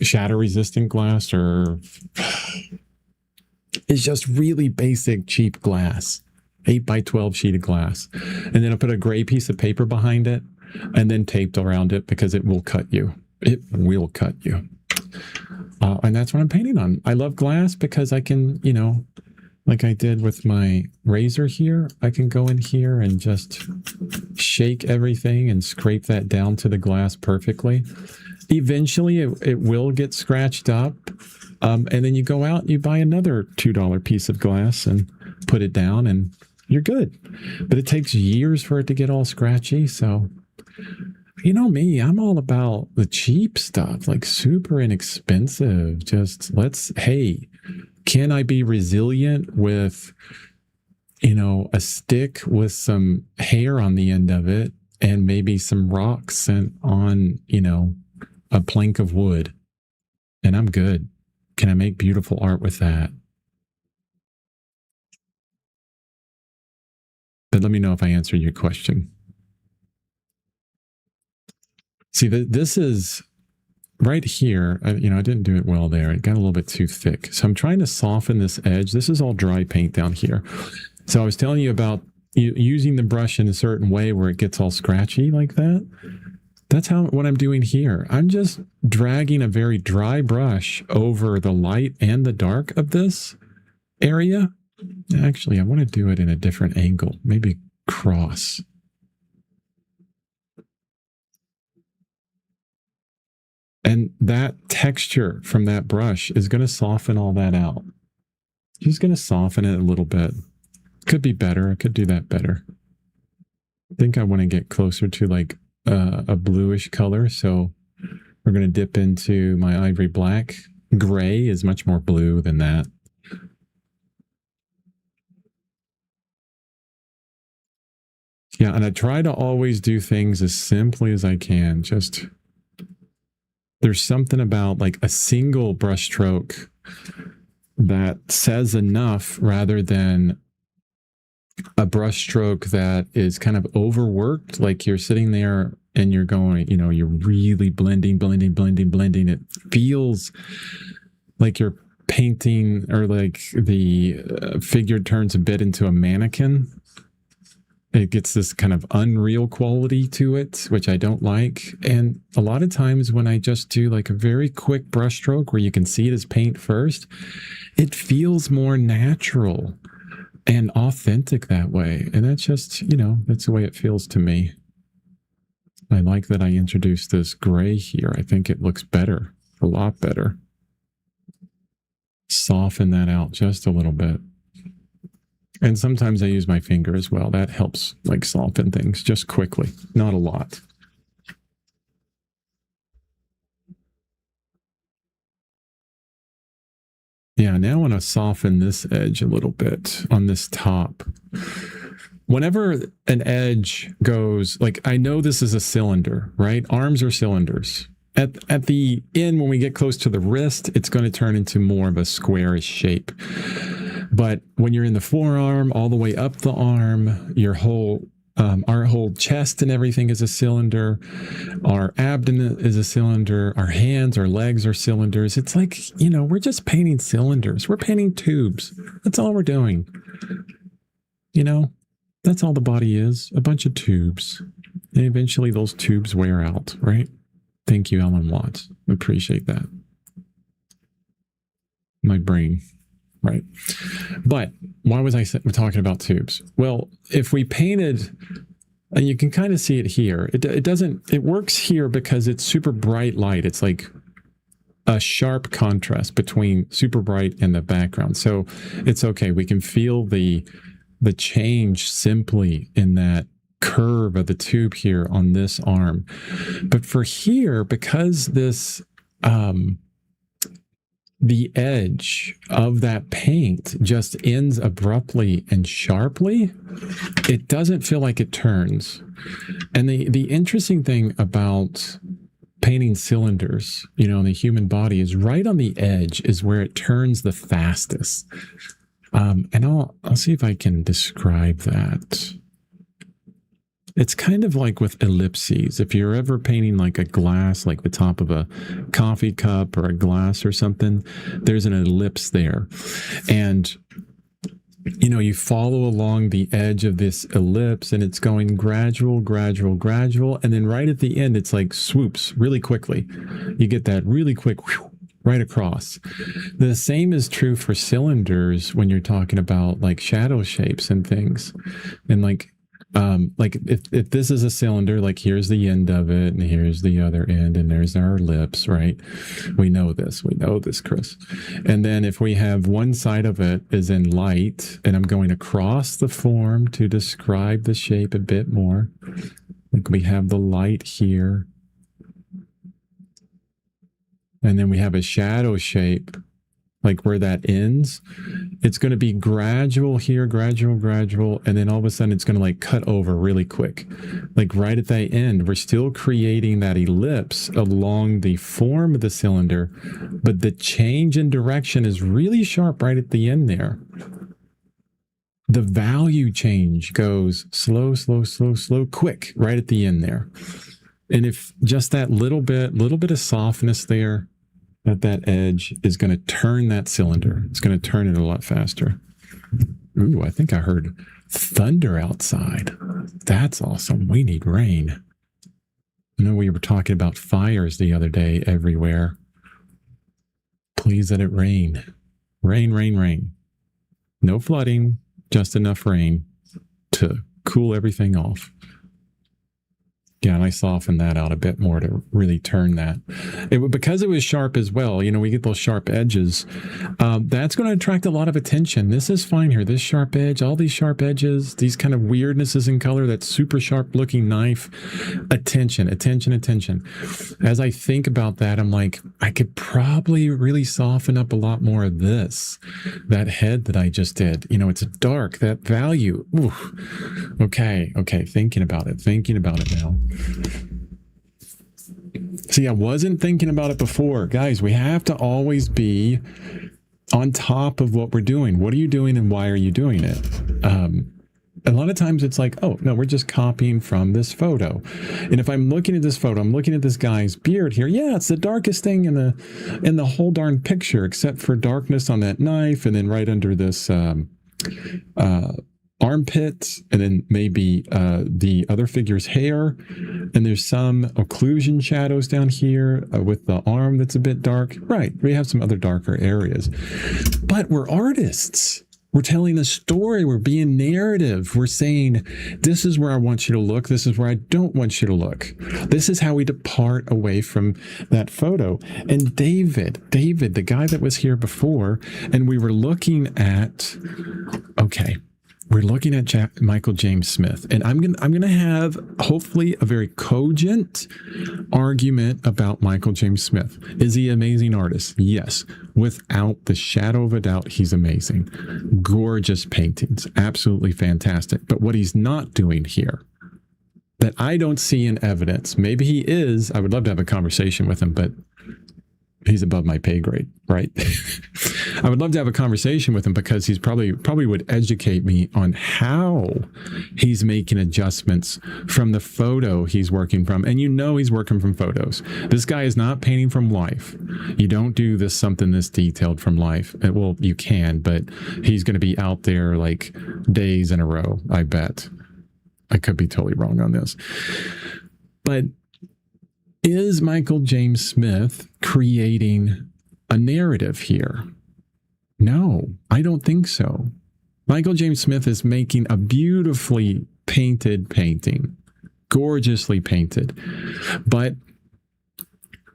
Shatter-resistant glass, or it's just really basic, cheap glass, 8x12 sheet of glass. And then I put a gray piece of paper behind it and then taped around it because it will cut you. It will cut you. And that's what I'm painting on. I love glass because I can, you know, like I did with my razor here, I can go in here and just shake everything and scrape that down to the glass perfectly. Eventually, it will get scratched up. And then you go out and you buy another $2 piece of glass and put it down and you're good. But it takes years for it to get all scratchy. So, you know me, I'm all about the cheap stuff, like super inexpensive. Just hey, can I be resilient with you know, a stick with some hair on the end of it and maybe some rocks and on, you know, a plank of wood. And I'm good. Can I make beautiful art with that? But let me know if I answered your question. See, this is right here. You know, I didn't do it well there. It got a little bit too thick. So I'm trying to soften this edge. This is all dry paint down here. So I was telling you about using the brush in a certain way where it gets all scratchy like that. That's what I'm doing here. I'm just dragging a very dry brush over the light and the dark of this area. Actually, I want to do it in a different angle, maybe cross. And that texture from that brush is going to soften all that out. Just going to soften it a little bit. Could be better. I could do that better. I think I want to get closer to like a bluish color. So we're going to dip into my ivory black. Gray is much more blue than that. Yeah, and I try to always do things as simply as I can. Just there's something about like a single brush stroke that says enough rather than a brush stroke that is kind of overworked. Like you're sitting there and you're going, you know, you're really blending. It feels like you're painting, or like the figure turns a bit into a mannequin. It gets this kind of unreal quality to it, which I don't like. And a lot of times when I just do like a very quick brush stroke where you can see it as paint first, it feels more natural and authentic that way. And that's just, you know, that's the way it feels to me. I like that I introduced this gray here. I think it looks better, a lot better. Soften that out just a little bit. And sometimes I use my finger as well. That helps like soften things just quickly, not a lot. Yeah, now I want to soften this edge a little bit on this top. Whenever an edge goes, like I know this is a cylinder, right? Arms are cylinders. At the end, when we get close to the wrist, it's going to turn into more of a squarish shape. But when you're in the forearm, all the way up the arm, your whole, our whole chest and everything is a cylinder. Our abdomen is a cylinder. Our hands, our legs are cylinders. It's like, you know, we're just painting cylinders. We're painting tubes. That's all we're doing. You know, that's all the body is, a bunch of tubes. And eventually those tubes wear out, right? Thank you, Alan Watts. Appreciate that. My brain. Right. But why was I talking about tubes? Well, if we painted, and you can kind of see it here, it works here because it's super bright light. It's like a sharp contrast between super bright and the background. So it's okay. We can feel the change simply in that curve of the tube here on this arm. But for here, because this, the edge of that paint just ends abruptly and sharply, it doesn't feel like it turns. And the interesting thing about painting cylinders, you know, in the human body is right on the edge is where it turns the fastest. And I'll see if I can describe that. It's kind of like with ellipses. If you're ever painting like a glass, like the top of a coffee cup or a glass or something, there's an ellipse there. And, you know, you follow along the edge of this ellipse and it's going gradual. And then right at the end, it's like swoops really quickly. You get that really quick whew, right across. The same is true for cylinders when you're talking about like shadow shapes and things. And like if this is a cylinder, like here's the end of it and here's the other end and there's our lips, right? We know this, Chris. And then if we have one side of it is in light and I'm going across the form to describe the shape a bit more, like we have the light here. And then we have a shadow shape like where that ends, it's going to be gradual here, gradual, and then all of a sudden it's going to like cut over really quick. Like right at the end, we're still creating that ellipse along the form of the cylinder, but the change in direction is really sharp right at the end there. The value change goes slow, quick right at the end there. And if just that little bit of softness there at that edge is going to turn that cylinder. It's going to turn it a lot faster. Ooh, I think I heard thunder outside. That's awesome. We need rain. I know we were talking about fires the other day everywhere. Please let it rain. Rain. No flooding, just enough rain to cool everything off. Yeah, and I softened that out a bit more to really turn that. Because it was sharp as well, you know, we get those sharp edges. That's going to attract a lot of attention. This is fine here. This sharp edge, all these sharp edges, these kind of weirdnesses in color, that super sharp looking knife. Attention. As I think about that, I'm like, I could probably really soften up a lot more of this. That head that I just did, you know, it's dark, that value. Ooh. Okay. Thinking about it now. See, I wasn't thinking about it before. Guys, we have to always be on top of what we're doing. What are you doing and why are you doing it? A lot of times it's like, oh, no, we're just copying from this photo. And if I'm looking at this photo, I'm looking at this guy's beard here. Yeah, it's the darkest thing in the whole darn picture, except for darkness on that knife and then right under this armpit, and then maybe the other figure's hair, and there's some occlusion shadows down here with the arm that's a bit dark. Right, we have some other darker areas, but we're artists. We're telling a story. We're being narrative. We're saying, this is where I want you to look. This is where I don't want you to look. This is how we depart away from that photo. And David, the guy that was here before, and we were looking at, okay, we're looking at Michael James Smith, and I'm gonna have hopefully a very cogent argument about Michael James Smith. Is he an amazing artist? Yes, without the shadow of a doubt, he's amazing. Gorgeous paintings, absolutely fantastic. But what he's not doing here, that I don't see in evidence, maybe he is. I would love to have a conversation with him, but he's above my pay grade, right? I would love to have a conversation with him because he's probably would educate me on how he's making adjustments from the photo he's working from. And you know he's working from photos. This guy is not painting from life. You don't do something this detailed from life. Well, you can, but he's going to be out there like days in a row, I bet. I could be totally wrong on this. But is Michael James Smith creating a narrative here? No, I don't think so. Michael James Smith is making a beautifully painted painting, gorgeously painted, but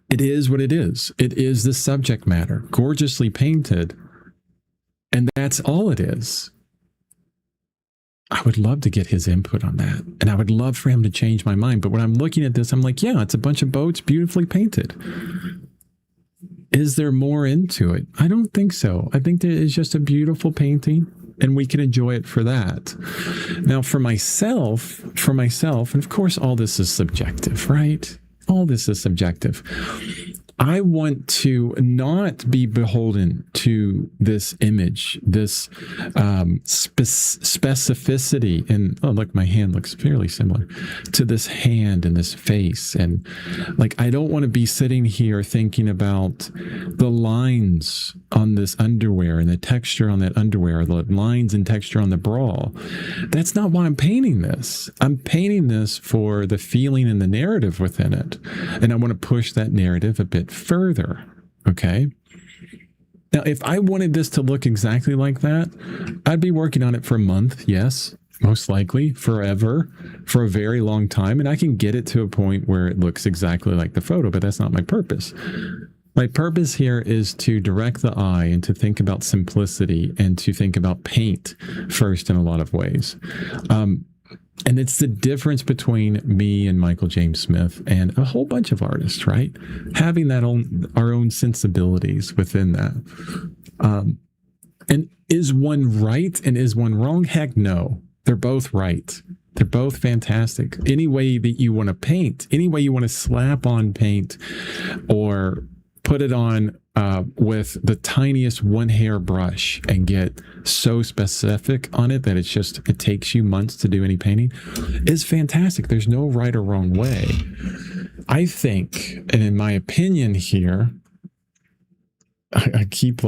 it is what it is. It is the subject matter, gorgeously painted, and that's all it is. I would love to get his input on that. And I would love for him to change my mind. But when I'm looking at this, I'm like, yeah, it's a bunch of boats beautifully painted. Is there more into it? I don't think so. I think that it's just a beautiful painting and we can enjoy it for that. Now, for myself, and of course, all this is subjective, right? All this is subjective. I want to not be beholden to this image, this specificity. And oh, look, my hand looks fairly similar to this hand and this face. And like, I don't want to be sitting here thinking about the lines on this underwear and the texture on that underwear, the lines and texture on the bra. That's not why I'm painting this. I'm painting this for the feeling and the narrative within it. And I want to push that narrative a bit further. Okay. Now, if I wanted this to look exactly like that, I'd be working on it for a month. Yes, most likely forever, for a very long time. And I can get it to a point where it looks exactly like the photo, but that's not my purpose. My purpose here is to direct the eye and to think about simplicity and to think about paint first in a lot of ways. And it's the difference between me and Michael James Smith and a whole bunch of artists, right? Having our own sensibilities within that. And is one right and is one wrong? Heck no. They're both right. They're both fantastic. Any way that you want to paint, any way you want to slap on paint or put it on with the tiniest one hair brush and get so specific on it that it takes you months to do any painting is fantastic. There's no right or wrong way. I think, and in my opinion here, I keep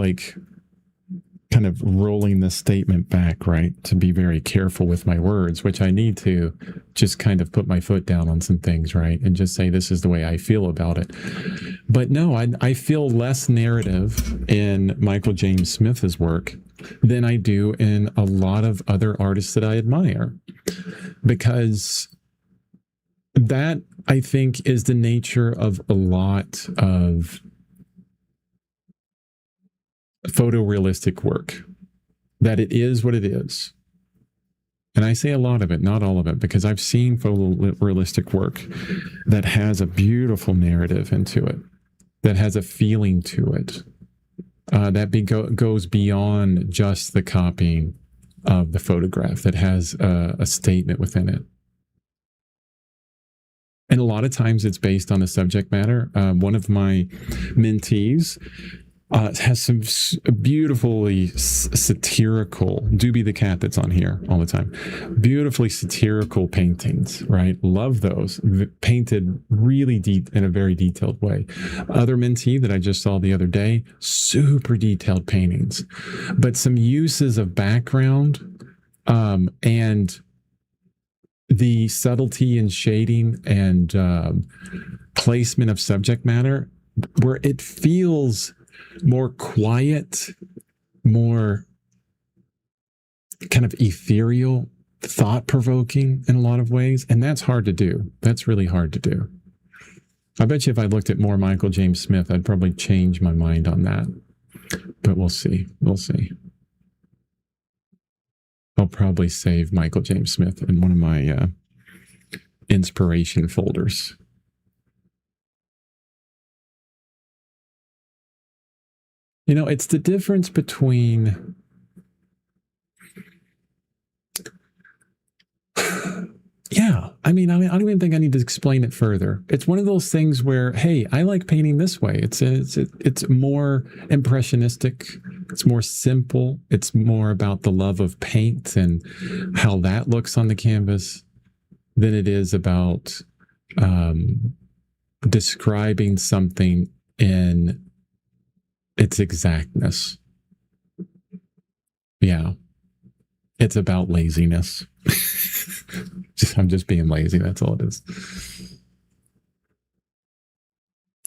kind of rolling this statement back, right? To be very careful with my words, which I need to just kind of put my foot down on some things, right? And just say, this is the way I feel about it. But no, I feel less narrative in Michael James Smith's work than I do in a lot of other artists that I admire. Because that, I think, is the nature of a lot of photorealistic work, that it is what it is. And I say a lot of it, not all of it, because I've seen photorealistic work that has a beautiful narrative into it, that has a feeling to it, that goes beyond just the copying of the photograph, that has a statement within it. And a lot of times it's based on the subject matter. One of my mentees has some beautifully satirical, Doobie the cat that's on here all the time, beautifully satirical paintings, right? Love those, painted really deep in a very detailed way. Other mentee that I just saw the other day, super detailed paintings, but some uses of background and the subtlety and shading and placement of subject matter, where it feels more quiet, more kind of ethereal, thought-provoking in a lot of ways. And that's hard to do. That's really hard to do. I bet you if I looked at more Michael James Smith, I'd probably change my mind on that. But we'll see. We'll see. I'll probably save Michael James Smith in one of my inspiration folders. You know, it's the difference between I don't even think I need to explain it further. It's one of those things where, hey, I like painting this way. It's more impressionistic. It's more simple. It's more about the love of paint and how that looks on the canvas than it is about describing something in its exactness. Yeah. It's about laziness. I'm just being lazy. That's all it is.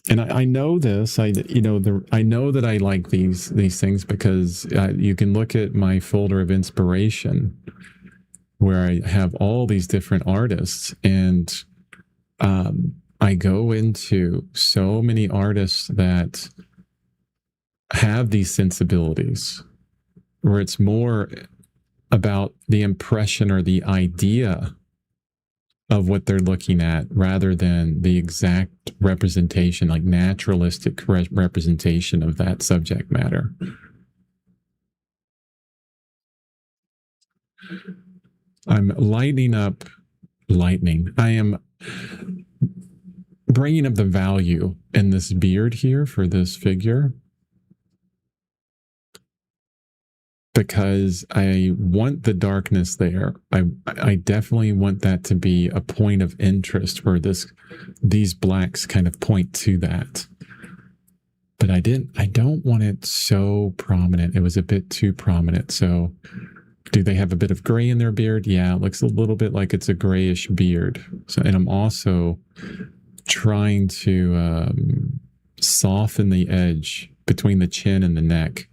And I know this. I know that I like these things because you can look at my folder of inspiration where I have all these different artists, and I go into so many artists that have these sensibilities where it's more about the impression or the idea of what they're looking at rather than the exact representation, like naturalistic representation of that subject matter. I'm lightening. I am bringing up the value in this beard here for this figure, because I want the darkness there. I definitely want that to be a point of interest where these blacks kind of point to that. But I don't want it so prominent. It was a bit too prominent. So do they have a bit of gray in their beard? Yeah, it looks a little bit like it's a grayish beard. So, and I'm also trying to soften the edge between the chin and the neck.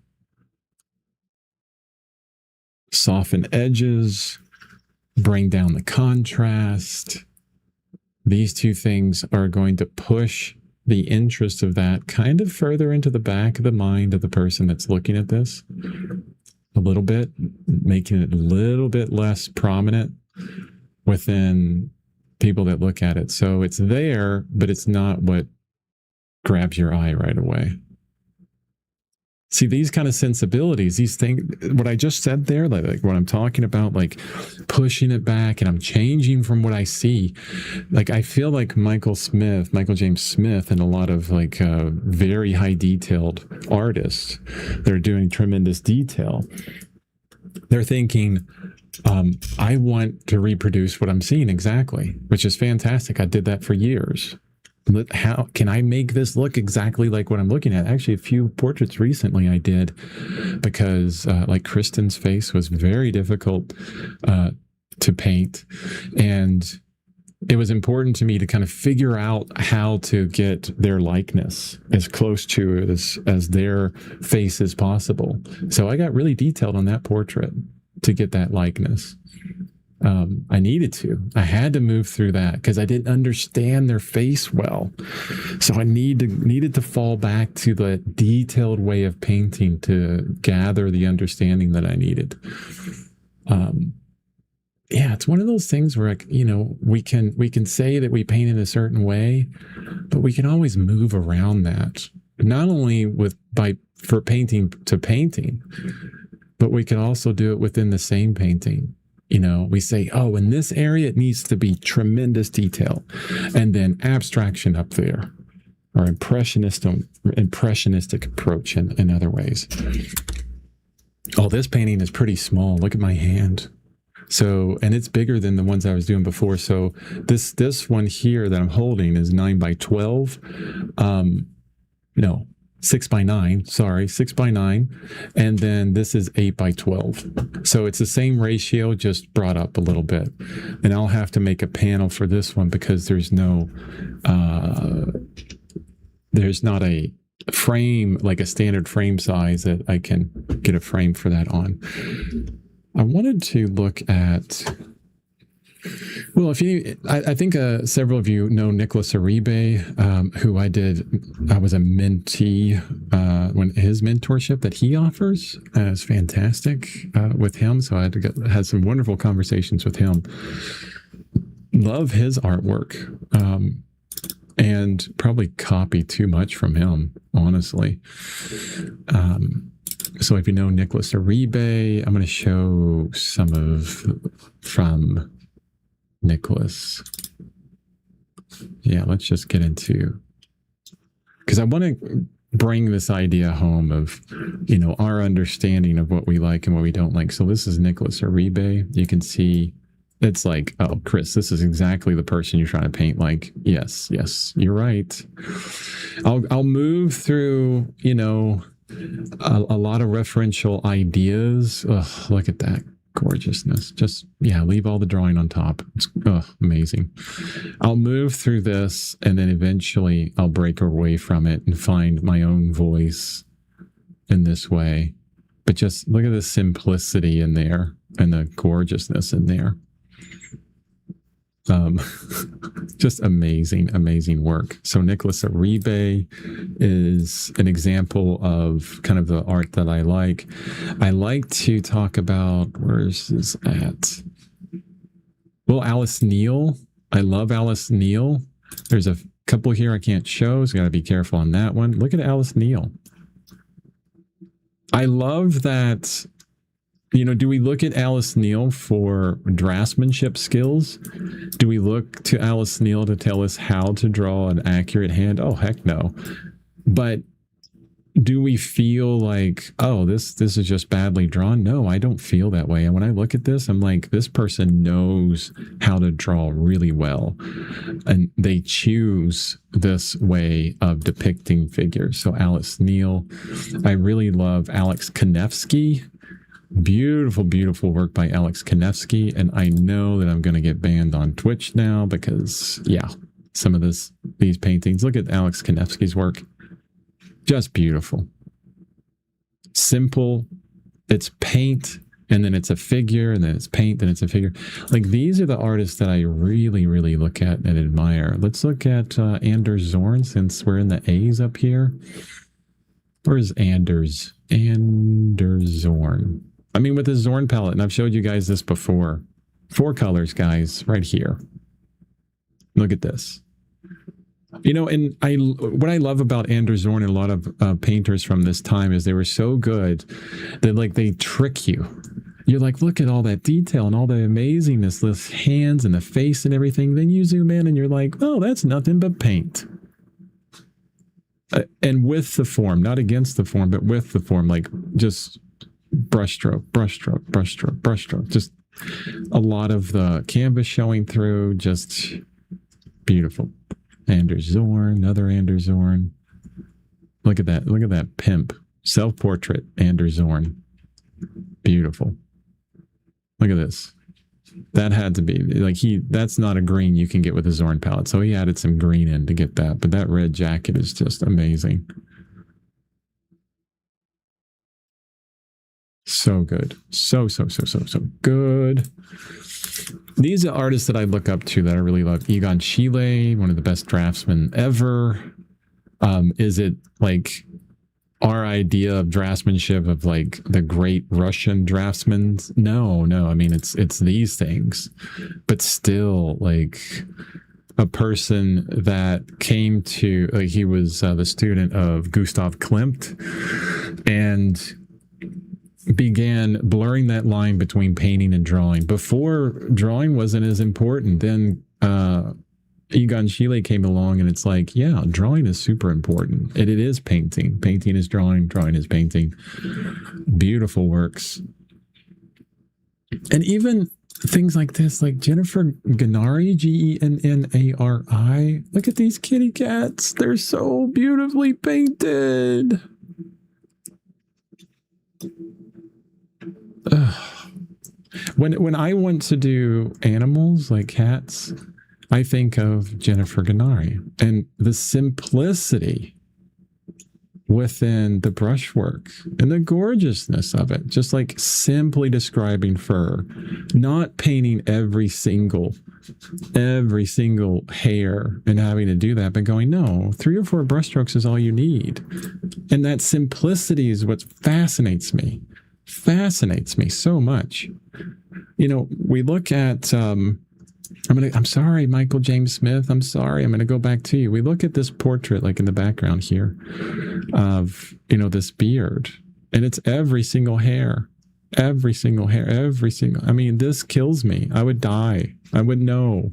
Soften edges, bring down the contrast. These two things are going to push the interest of that kind of further into the back of the mind of the person that's looking at this a little bit, making it a little bit less prominent, within people that look at it. So it's there, but it's not what grabs your eye right away. See, these kind of sensibilities, these things, what I just said there, like what I'm talking about, like pushing it back, and I'm changing from what I see. Like, I feel like Michael James Smith, and a lot of like very high detailed artists, they're doing tremendous detail. They're thinking, I want to reproduce what I'm seeing exactly, which is fantastic. I did that for years. How can I make this look exactly like what I'm looking at? Actually, a few portraits recently I did, because like Kristen's face was very difficult to paint, and it was important to me to kind of figure out how to get their likeness as close to as their face as possible. So I got really detailed on that portrait to get that likeness. I needed to. I had to move through that because I didn't understand their face well. So I needed to fall back to the detailed way of painting to gather the understanding that I needed. Yeah, it's one of those things where, we can say that we paint in a certain way, but we can always move around that. Not only for painting to painting, but we can also do it within the same painting. We say, oh, in this area, it needs to be tremendous detail, and then abstraction up there, or impressionistic approach in other ways. Oh, this painting is pretty small. Look at my hand. So, and it's bigger than the ones I was doing before. So this one here that I'm holding is 9x12. No, 6x9, sorry, 6x9. And then this is 8x12. So it's the same ratio, just brought up a little bit. And I'll have to make a panel for this one because there's not a frame, like a standard frame size that I can get a frame for that on. I wanted to look at, well, I think several of you know Nicholas Uribe, who I was a mentee when his mentorship that he offers is fantastic with him. So I had some wonderful conversations with him. Love his artwork, and probably copy too much from him, honestly. So if you know Nicholas Uribe, I'm going to show some from Nicholas. Yeah, let's just get into, because I want to bring this idea home of, our understanding of what we like and what we don't like. So this is Nicholas Uribe. You can see it's like, oh, Chris, this is exactly the person you're trying to paint like. Yes, you're right. I'll move through, a lot of referential ideas. Ugh, look at that gorgeousness. Just, leave all the drawing on top. It's amazing. I'll move through this, and then eventually I'll break away from it and find my own voice in this way. But just look at the simplicity in there and the gorgeousness in there. Just amazing work. So Nicholas Uribe is an example of kind of the art that I like. I like to talk about, where's this at? Well, Alice Neel. I love Alice Neel. There's a couple here I can't show, so got to be careful on that one. Look at Alice Neel. I love that. Do we look at Alice Neel for draftsmanship skills? Do we look to Alice Neel to tell us how to draw an accurate hand? Oh, heck no. But do we feel like, oh, this is just badly drawn? No, I don't feel that way. And when I look at this, I'm like, this person knows how to draw really well. And they choose this way of depicting figures. So Alice Neel. I really love Alex Kanefsky. Beautiful work by Alex Kanefsky. And I know that I'm going to get banned on Twitch now because, some of these paintings. Look at Alex Kanefsky's work. Just beautiful. Simple. It's paint, and then it's a figure, and then it's paint, then it's a figure. Like, these are the artists that I really look at and admire. Let's look at Anders Zorn, since we're in the A's up here. Where's Anders? Anders Zorn. I mean, with his Zorn palette, and I've showed you guys this before. 4 colors, guys, right here. Look at this. You know, and what I love about Anders Zorn and a lot of painters from this time is they were so good that like they trick you. You're like, look at all that detail and all the amazingness, the hands and the face and everything. Then you zoom in and you're like, oh, that's nothing but paint. And with the form, not against the form, but with the form, like just brushstroke, brushstroke, brushstroke, brushstroke. Just a lot of the canvas showing through, just beautiful. Anders Zorn, another Anders Zorn. Look at that. Look at that pimp. Self-portrait, Anders Zorn. Beautiful. Look at this. That had to be, like that's not a green you can get with a Zorn palette. So he added some green in to get that. But that red jacket is just amazing. So good. So good. These are artists that I look up to that I really love. Egon Schiele, one of the best draftsmen ever. Is it like our idea of draftsmanship of like the great Russian draftsmen? No. I mean, it's these things, but still like a person that came to, like he was the student of Gustav Klimt and began blurring that line between painting and drawing. Before, drawing wasn't as important. Then Egon Schiele came along and it's like, yeah, drawing is super important. And it is painting. Painting is drawing. Drawing is painting. Beautiful works. And even things like this, like Jennifer Gennari, Gennari. Look at these kitty cats. They're so beautifully painted. When I want to do animals like cats, I think of Jennifer Gennari and the simplicity within the brushwork and the gorgeousness of it. Just like simply describing fur, not painting every single hair and having to do that, but going, no, 3 or 4 brushstrokes is all you need. And that simplicity is what fascinates me so much. You know, we look at I'm sorry, Michael James Smith, I'm sorry, I'm going to go back to you. We look at this portrait like in the background here of, you know, this beard, and it's every single hair, I mean, this kills me. I would die. I would no,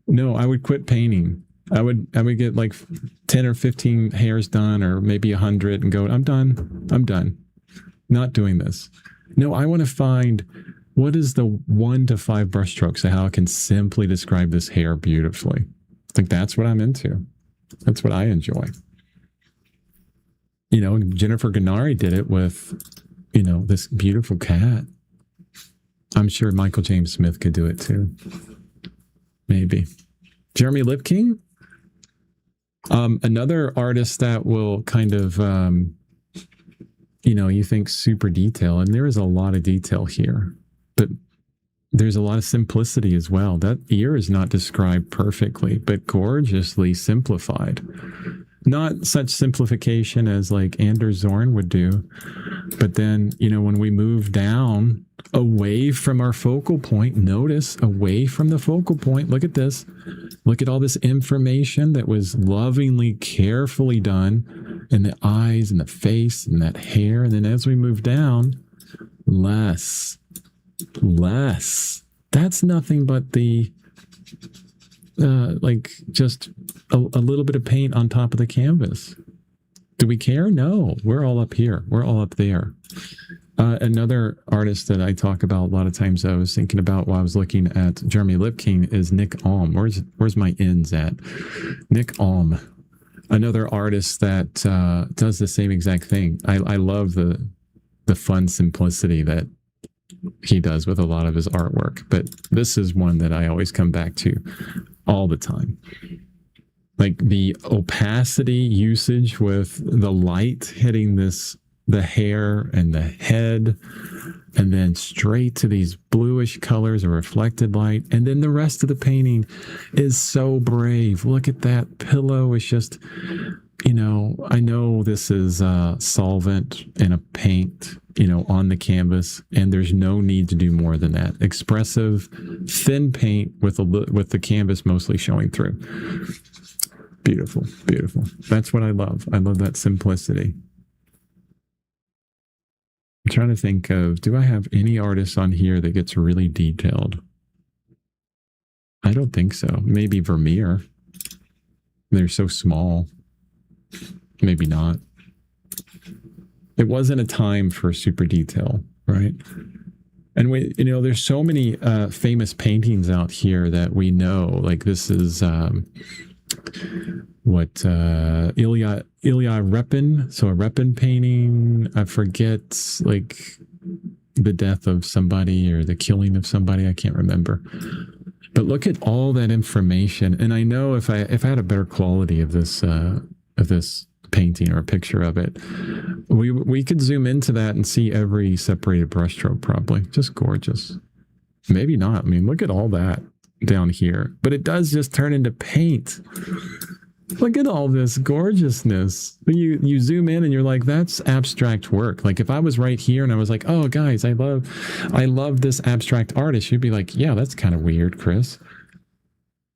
I would quit painting. I would get like 10 or 15 hairs done, or maybe 100, and go, I'm done. Not doing this. No, I want to find what is the 1 to 5 brushstrokes of how I can simply describe this hair beautifully. I think that's what I'm into. That's what I enjoy. You know, Jennifer Gennari did it with, you know, this beautiful cat. I'm sure Michael James Smith could do it too. Maybe. Jeremy Lipking, another artist that will kind of, you know, you think super detail, and there is a lot of detail here, but there's a lot of simplicity as well. That ear is not described perfectly, but gorgeously simplified. Not such simplification as like Anders Zorn would do, but then, you know, when we move down away from our focal point, notice away from the focal point, look at this. Look at all this information that was lovingly, carefully done, and the eyes and the face and that hair. And then as we move down, less. That's nothing but the, like just a little bit of paint on top of the canvas. Do we care? No, we're all up here. We're all up there. Another artist that I talk about a lot of times, I was thinking about while I was looking at Jeremy Lipking, is Nick Alm. Where's my ends at? Nick Alm, another artist that does the same exact thing. I love the fun simplicity that he does with a lot of his artwork, but this is one that I always come back to all the time. Like the opacity usage with the light hitting the hair and the head, and then straight to these bluish colors of reflected light. And then the rest of the painting is so brave. Look at that pillow. It's just, you know, know this is a solvent and a paint, on the canvas, and there's no need to do more than that. Expressive, thin paint with the canvas mostly showing through. Beautiful, beautiful. That's what I love. I love that simplicity. I'm trying to think of, do I have any artists on here that gets really detailed? I don't think so. Maybe Vermeer. They're so small. Maybe not. It wasn't a time for super detail, right? And there's so many famous paintings out here that we know. Like this is Ilya Repin. So a Repin painting. I forget like the death of somebody or the killing of somebody. I can't remember. But look at all that information. And I know if I had a better quality of this painting or a picture of it, we could zoom into that and see every separated brushstroke probably. Just gorgeous. Maybe not. I mean, look at all that down here. But it does just turn into paint. Look at all this gorgeousness. You zoom in and you're like, that's abstract work. Like if I was right here and I was like, oh guys, I love this abstract artist, you'd be like, yeah, that's kind of weird, Chris.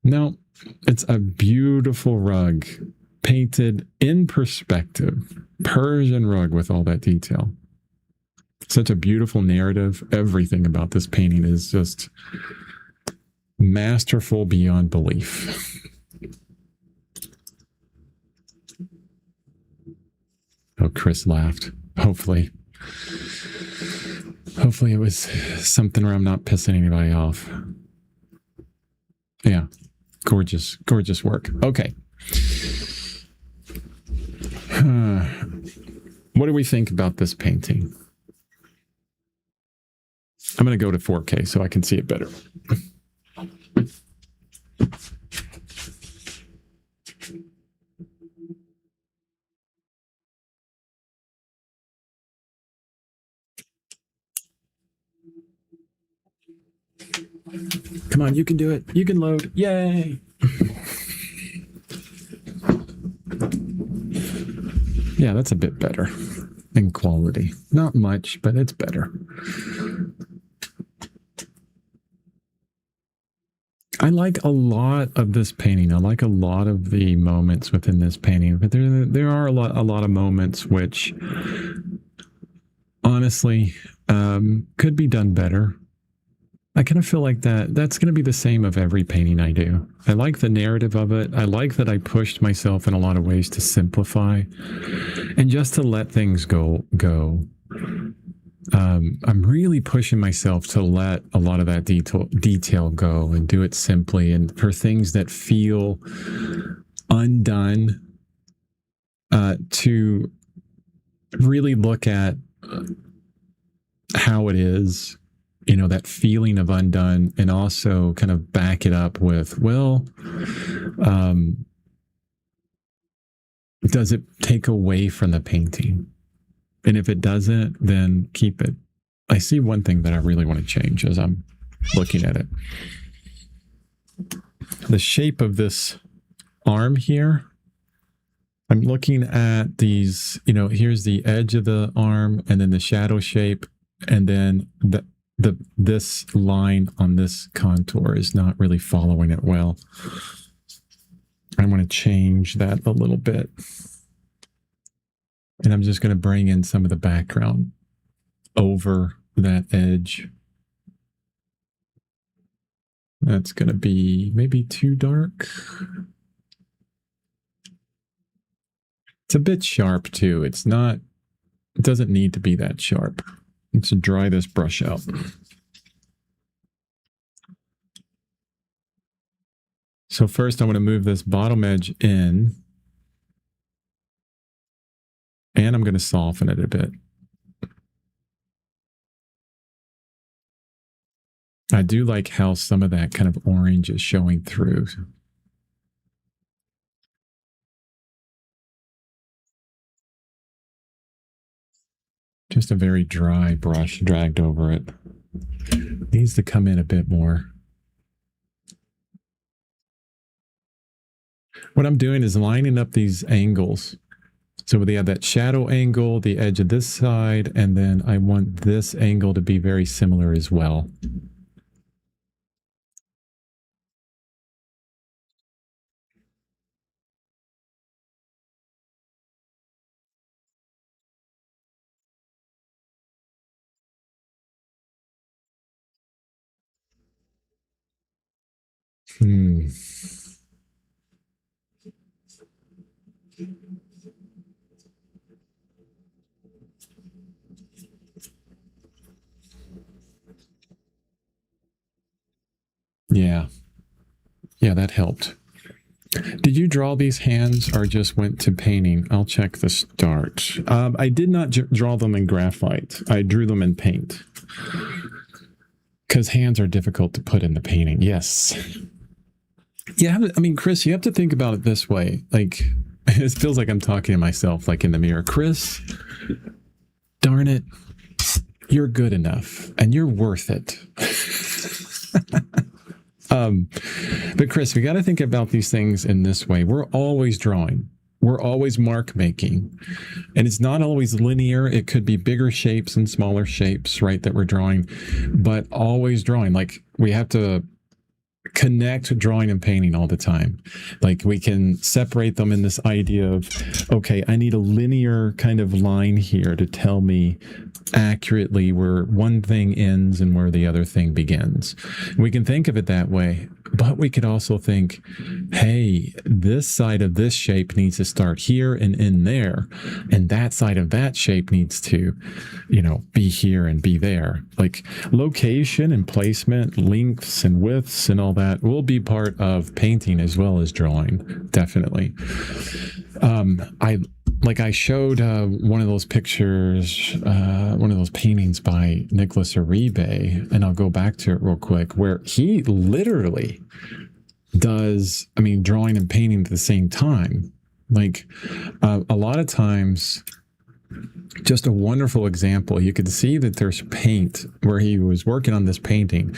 No, it's a beautiful rug painted in perspective. Persian rug with all that detail. Such a beautiful narrative. Everything about this painting is just masterful beyond belief. Oh, Chris laughed. Hopefully it was something where I'm not pissing anybody off. Yeah. Gorgeous, gorgeous work. Okay. What do we think about this painting? I'm going to go to 4K so I can see it better. Come on, you can do it. You can load. Yay. Yeah, that's a bit better in quality. Not much, but it's better. I like a lot of this painting. I like a lot of the moments within this painting, but there are a lot of moments which honestly could be done better. I kind of feel like that's going to be the same of every painting I do. I like the narrative of it. I like that I pushed myself in a lot of ways to simplify and just to let things go. I'm really pushing myself to let a lot of that detail go and do it simply. And for things that feel undone, to really look at how it is, that feeling of undone, and also kind of back it up with, does it take away from the painting? And if it doesn't, then keep it. I see one thing that I really want to change as I'm looking at it. The shape of this arm here. I'm looking at these, here's the edge of the arm and then the shadow shape. And then this line on this contour is not really following it well. I want to change that a little bit. And I'm just going to bring in some of the background over that edge. That's going to be maybe too dark. It's a bit sharp too. It doesn't need to be that sharp. Let's dry this brush out. So first I want to move this bottom edge in. And I'm going to soften it a bit. I do like how some of that kind of orange is showing through. Just a very dry brush dragged over it. Needs to come in a bit more. What I'm doing is lining up these angles So they have that shadow angle, the edge of this side, and then I want this angle to be very similar as well. Yeah. Yeah, that helped. Did you draw these hands or just went to painting? I'll check the start. I did not draw them in graphite. I drew them in paint. Because hands are difficult to put in the painting. Yes. Yeah, I mean, Chris, you have to think about it this way. Like, it feels like I'm talking to myself, like in the mirror. Chris, darn it, you're good enough and you're worth it. But Chris, we got to think about these things in this way. We're always drawing. We're always mark making. And it's not always linear. It could be bigger shapes and smaller shapes, right, that we're drawing, but always drawing. Like, we have to connect drawing and painting all the time. Like, we can separate them in this idea of, okay, I need a linear kind of line here to tell me accurately where one thing ends and where the other thing begins. We can think of it that way, but we could also think, hey, this side of this shape needs to start here and end there, and that side of that shape needs to, be here and be there. Like, location and placement, lengths and widths and all that will be part of painting as well as drawing, definitely. I showed one of those pictures, one of those paintings by Nicholas Uribe, and I'll go back to it real quick, where he literally does, drawing and painting at the same time. Like, a lot of times, just a wonderful example. You could see that there's paint where he was working on this painting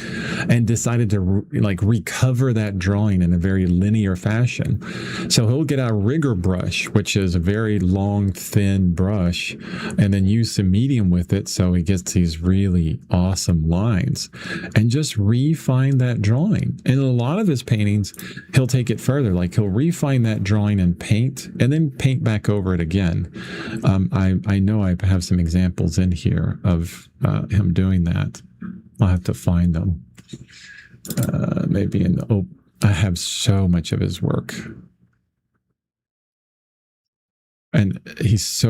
and decided to recover that drawing in a very linear fashion. So he'll get a rigger brush, which is a very long, thin brush, and then use some medium with it. So he gets these really awesome lines and just refine that drawing. And in a lot of his paintings, he'll take it further. Like, he'll refine that drawing and paint and then paint back over it again. I know I have some examples in here of him doing that. I'll have to find them. Maybe I have so much of his work. And he's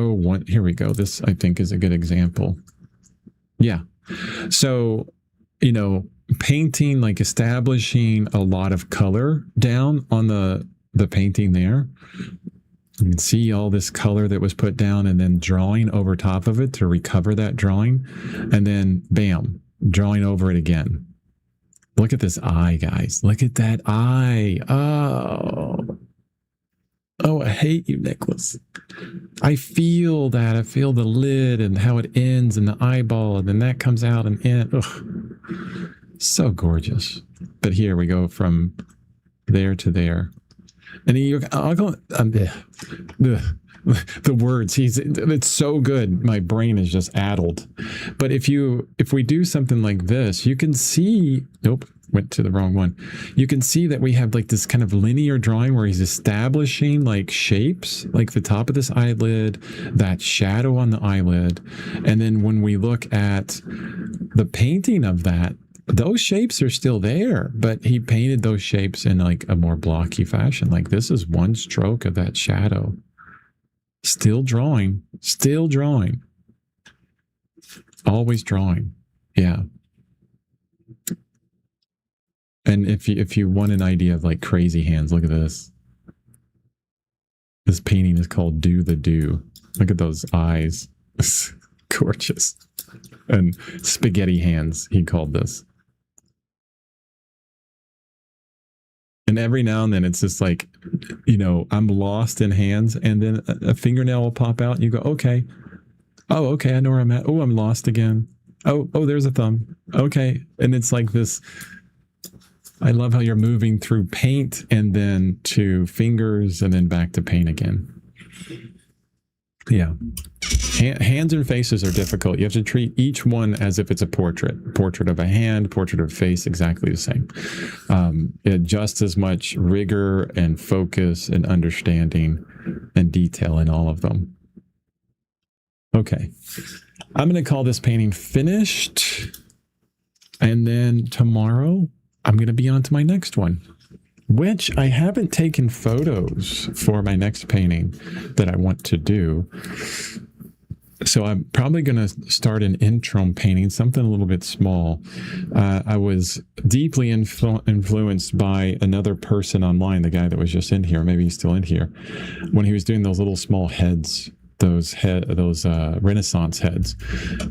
here we go. This, I think, is a good example. Yeah. So, painting, like establishing a lot of color down on the painting there. You can see all this color that was put down, and then drawing over top of it to recover that drawing. And then, bam, drawing over it again. Look at this eye, guys. Look at that eye. Oh, I hate you, Nicholas. I feel that. I feel the lid and how it ends and the eyeball, and then that comes out and in. Ugh. So gorgeous. But here we go from there to there. And the words, it's so good. My brain is just addled. But if we do something like this, you can see, nope, went to the wrong one. You can see that we have like this kind of linear drawing where he's establishing like shapes, like the top of this eyelid, that shadow on the eyelid. And then when we look at the painting of that, those shapes are still there, but he painted those shapes in like a more blocky fashion. Like, this is one stroke of that shadow. Still drawing, always drawing. Yeah. And if you want an idea of like crazy hands, look at this. This painting is called Do the Do. Look at those eyes. Gorgeous. And spaghetti hands, he called this. And every now and then it's just like, I'm lost in hands, and then a fingernail will pop out and you go, okay. Oh, okay, I know where I'm at. Oh, I'm lost again. Oh, there's a thumb. Okay. And it's like this. I love how you're moving through paint and then to fingers and then back to paint again. Yeah. Hands and faces are difficult. You have to treat each one as if it's a portrait. Portrait of a hand, portrait of a face, exactly the same. Just as much rigor and focus and understanding and detail in all of them. Okay. I'm going to call this painting finished. And then tomorrow, I'm going to be on to my next one, which I haven't taken photos for my next painting that I want to do. So I'm probably going to start an interim painting, something a little bit small. I was deeply influenced by another person online, the guy that was just in here, maybe he's still in here, when he was doing those little small heads, those Renaissance heads.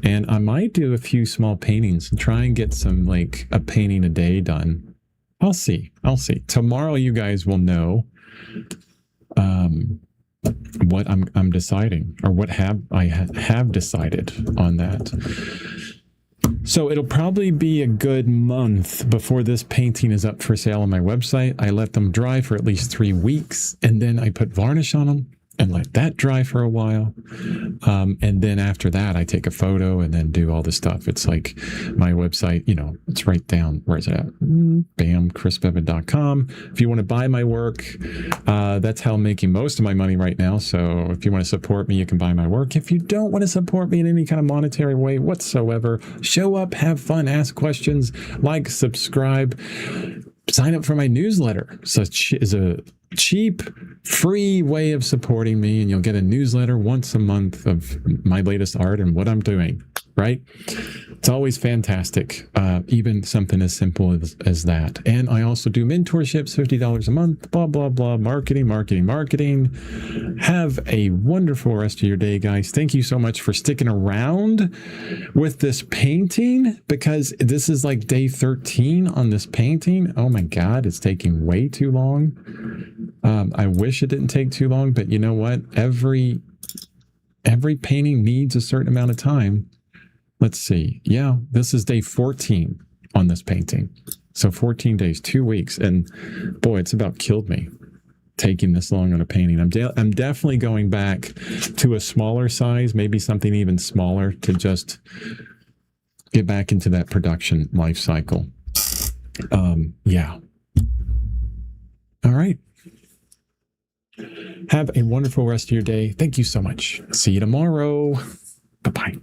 And I might do a few small paintings and try and get some, like, a painting a day done. I'll see. Tomorrow you guys will know what I'm deciding, or what I have decided on that. So it'll probably be a good month before this painting is up for sale on my website. I let them dry for at least 3 weeks, and then I put varnish on them and let that dry for a while. And then after that, I take a photo and then do all the stuff. It's like my website, it's right down. Where is it at? Bam, chrisbevan.com. If you want to buy my work, that's how I'm making most of my money right now. So if you want to support me, you can buy my work. If you don't want to support me in any kind of monetary way whatsoever, show up, have fun, ask questions, like, subscribe, sign up for my newsletter. Such is a cheap, free way of supporting me, and you'll get a newsletter once a month of my latest art and what I'm doing, right? It's always fantastic, even something as simple as that. And I also do mentorships, $50 a month, blah, blah, blah, marketing. Have a wonderful rest of your day, guys. Thank you so much for sticking around with this painting, because this is like day 13 on this painting. Oh my God, it's taking way too long. I wish it didn't take too long, but you know what? Every painting needs a certain amount of time. Let's see. Yeah, this is day 14 on this painting. So 14 days, 2 weeks. And boy, it's about killed me taking this long on a painting. I'm definitely going back to a smaller size, maybe something even smaller, to just get back into that production life cycle. Yeah. All right. Have a wonderful rest of your day. Thank you so much. See you tomorrow. Bye-bye.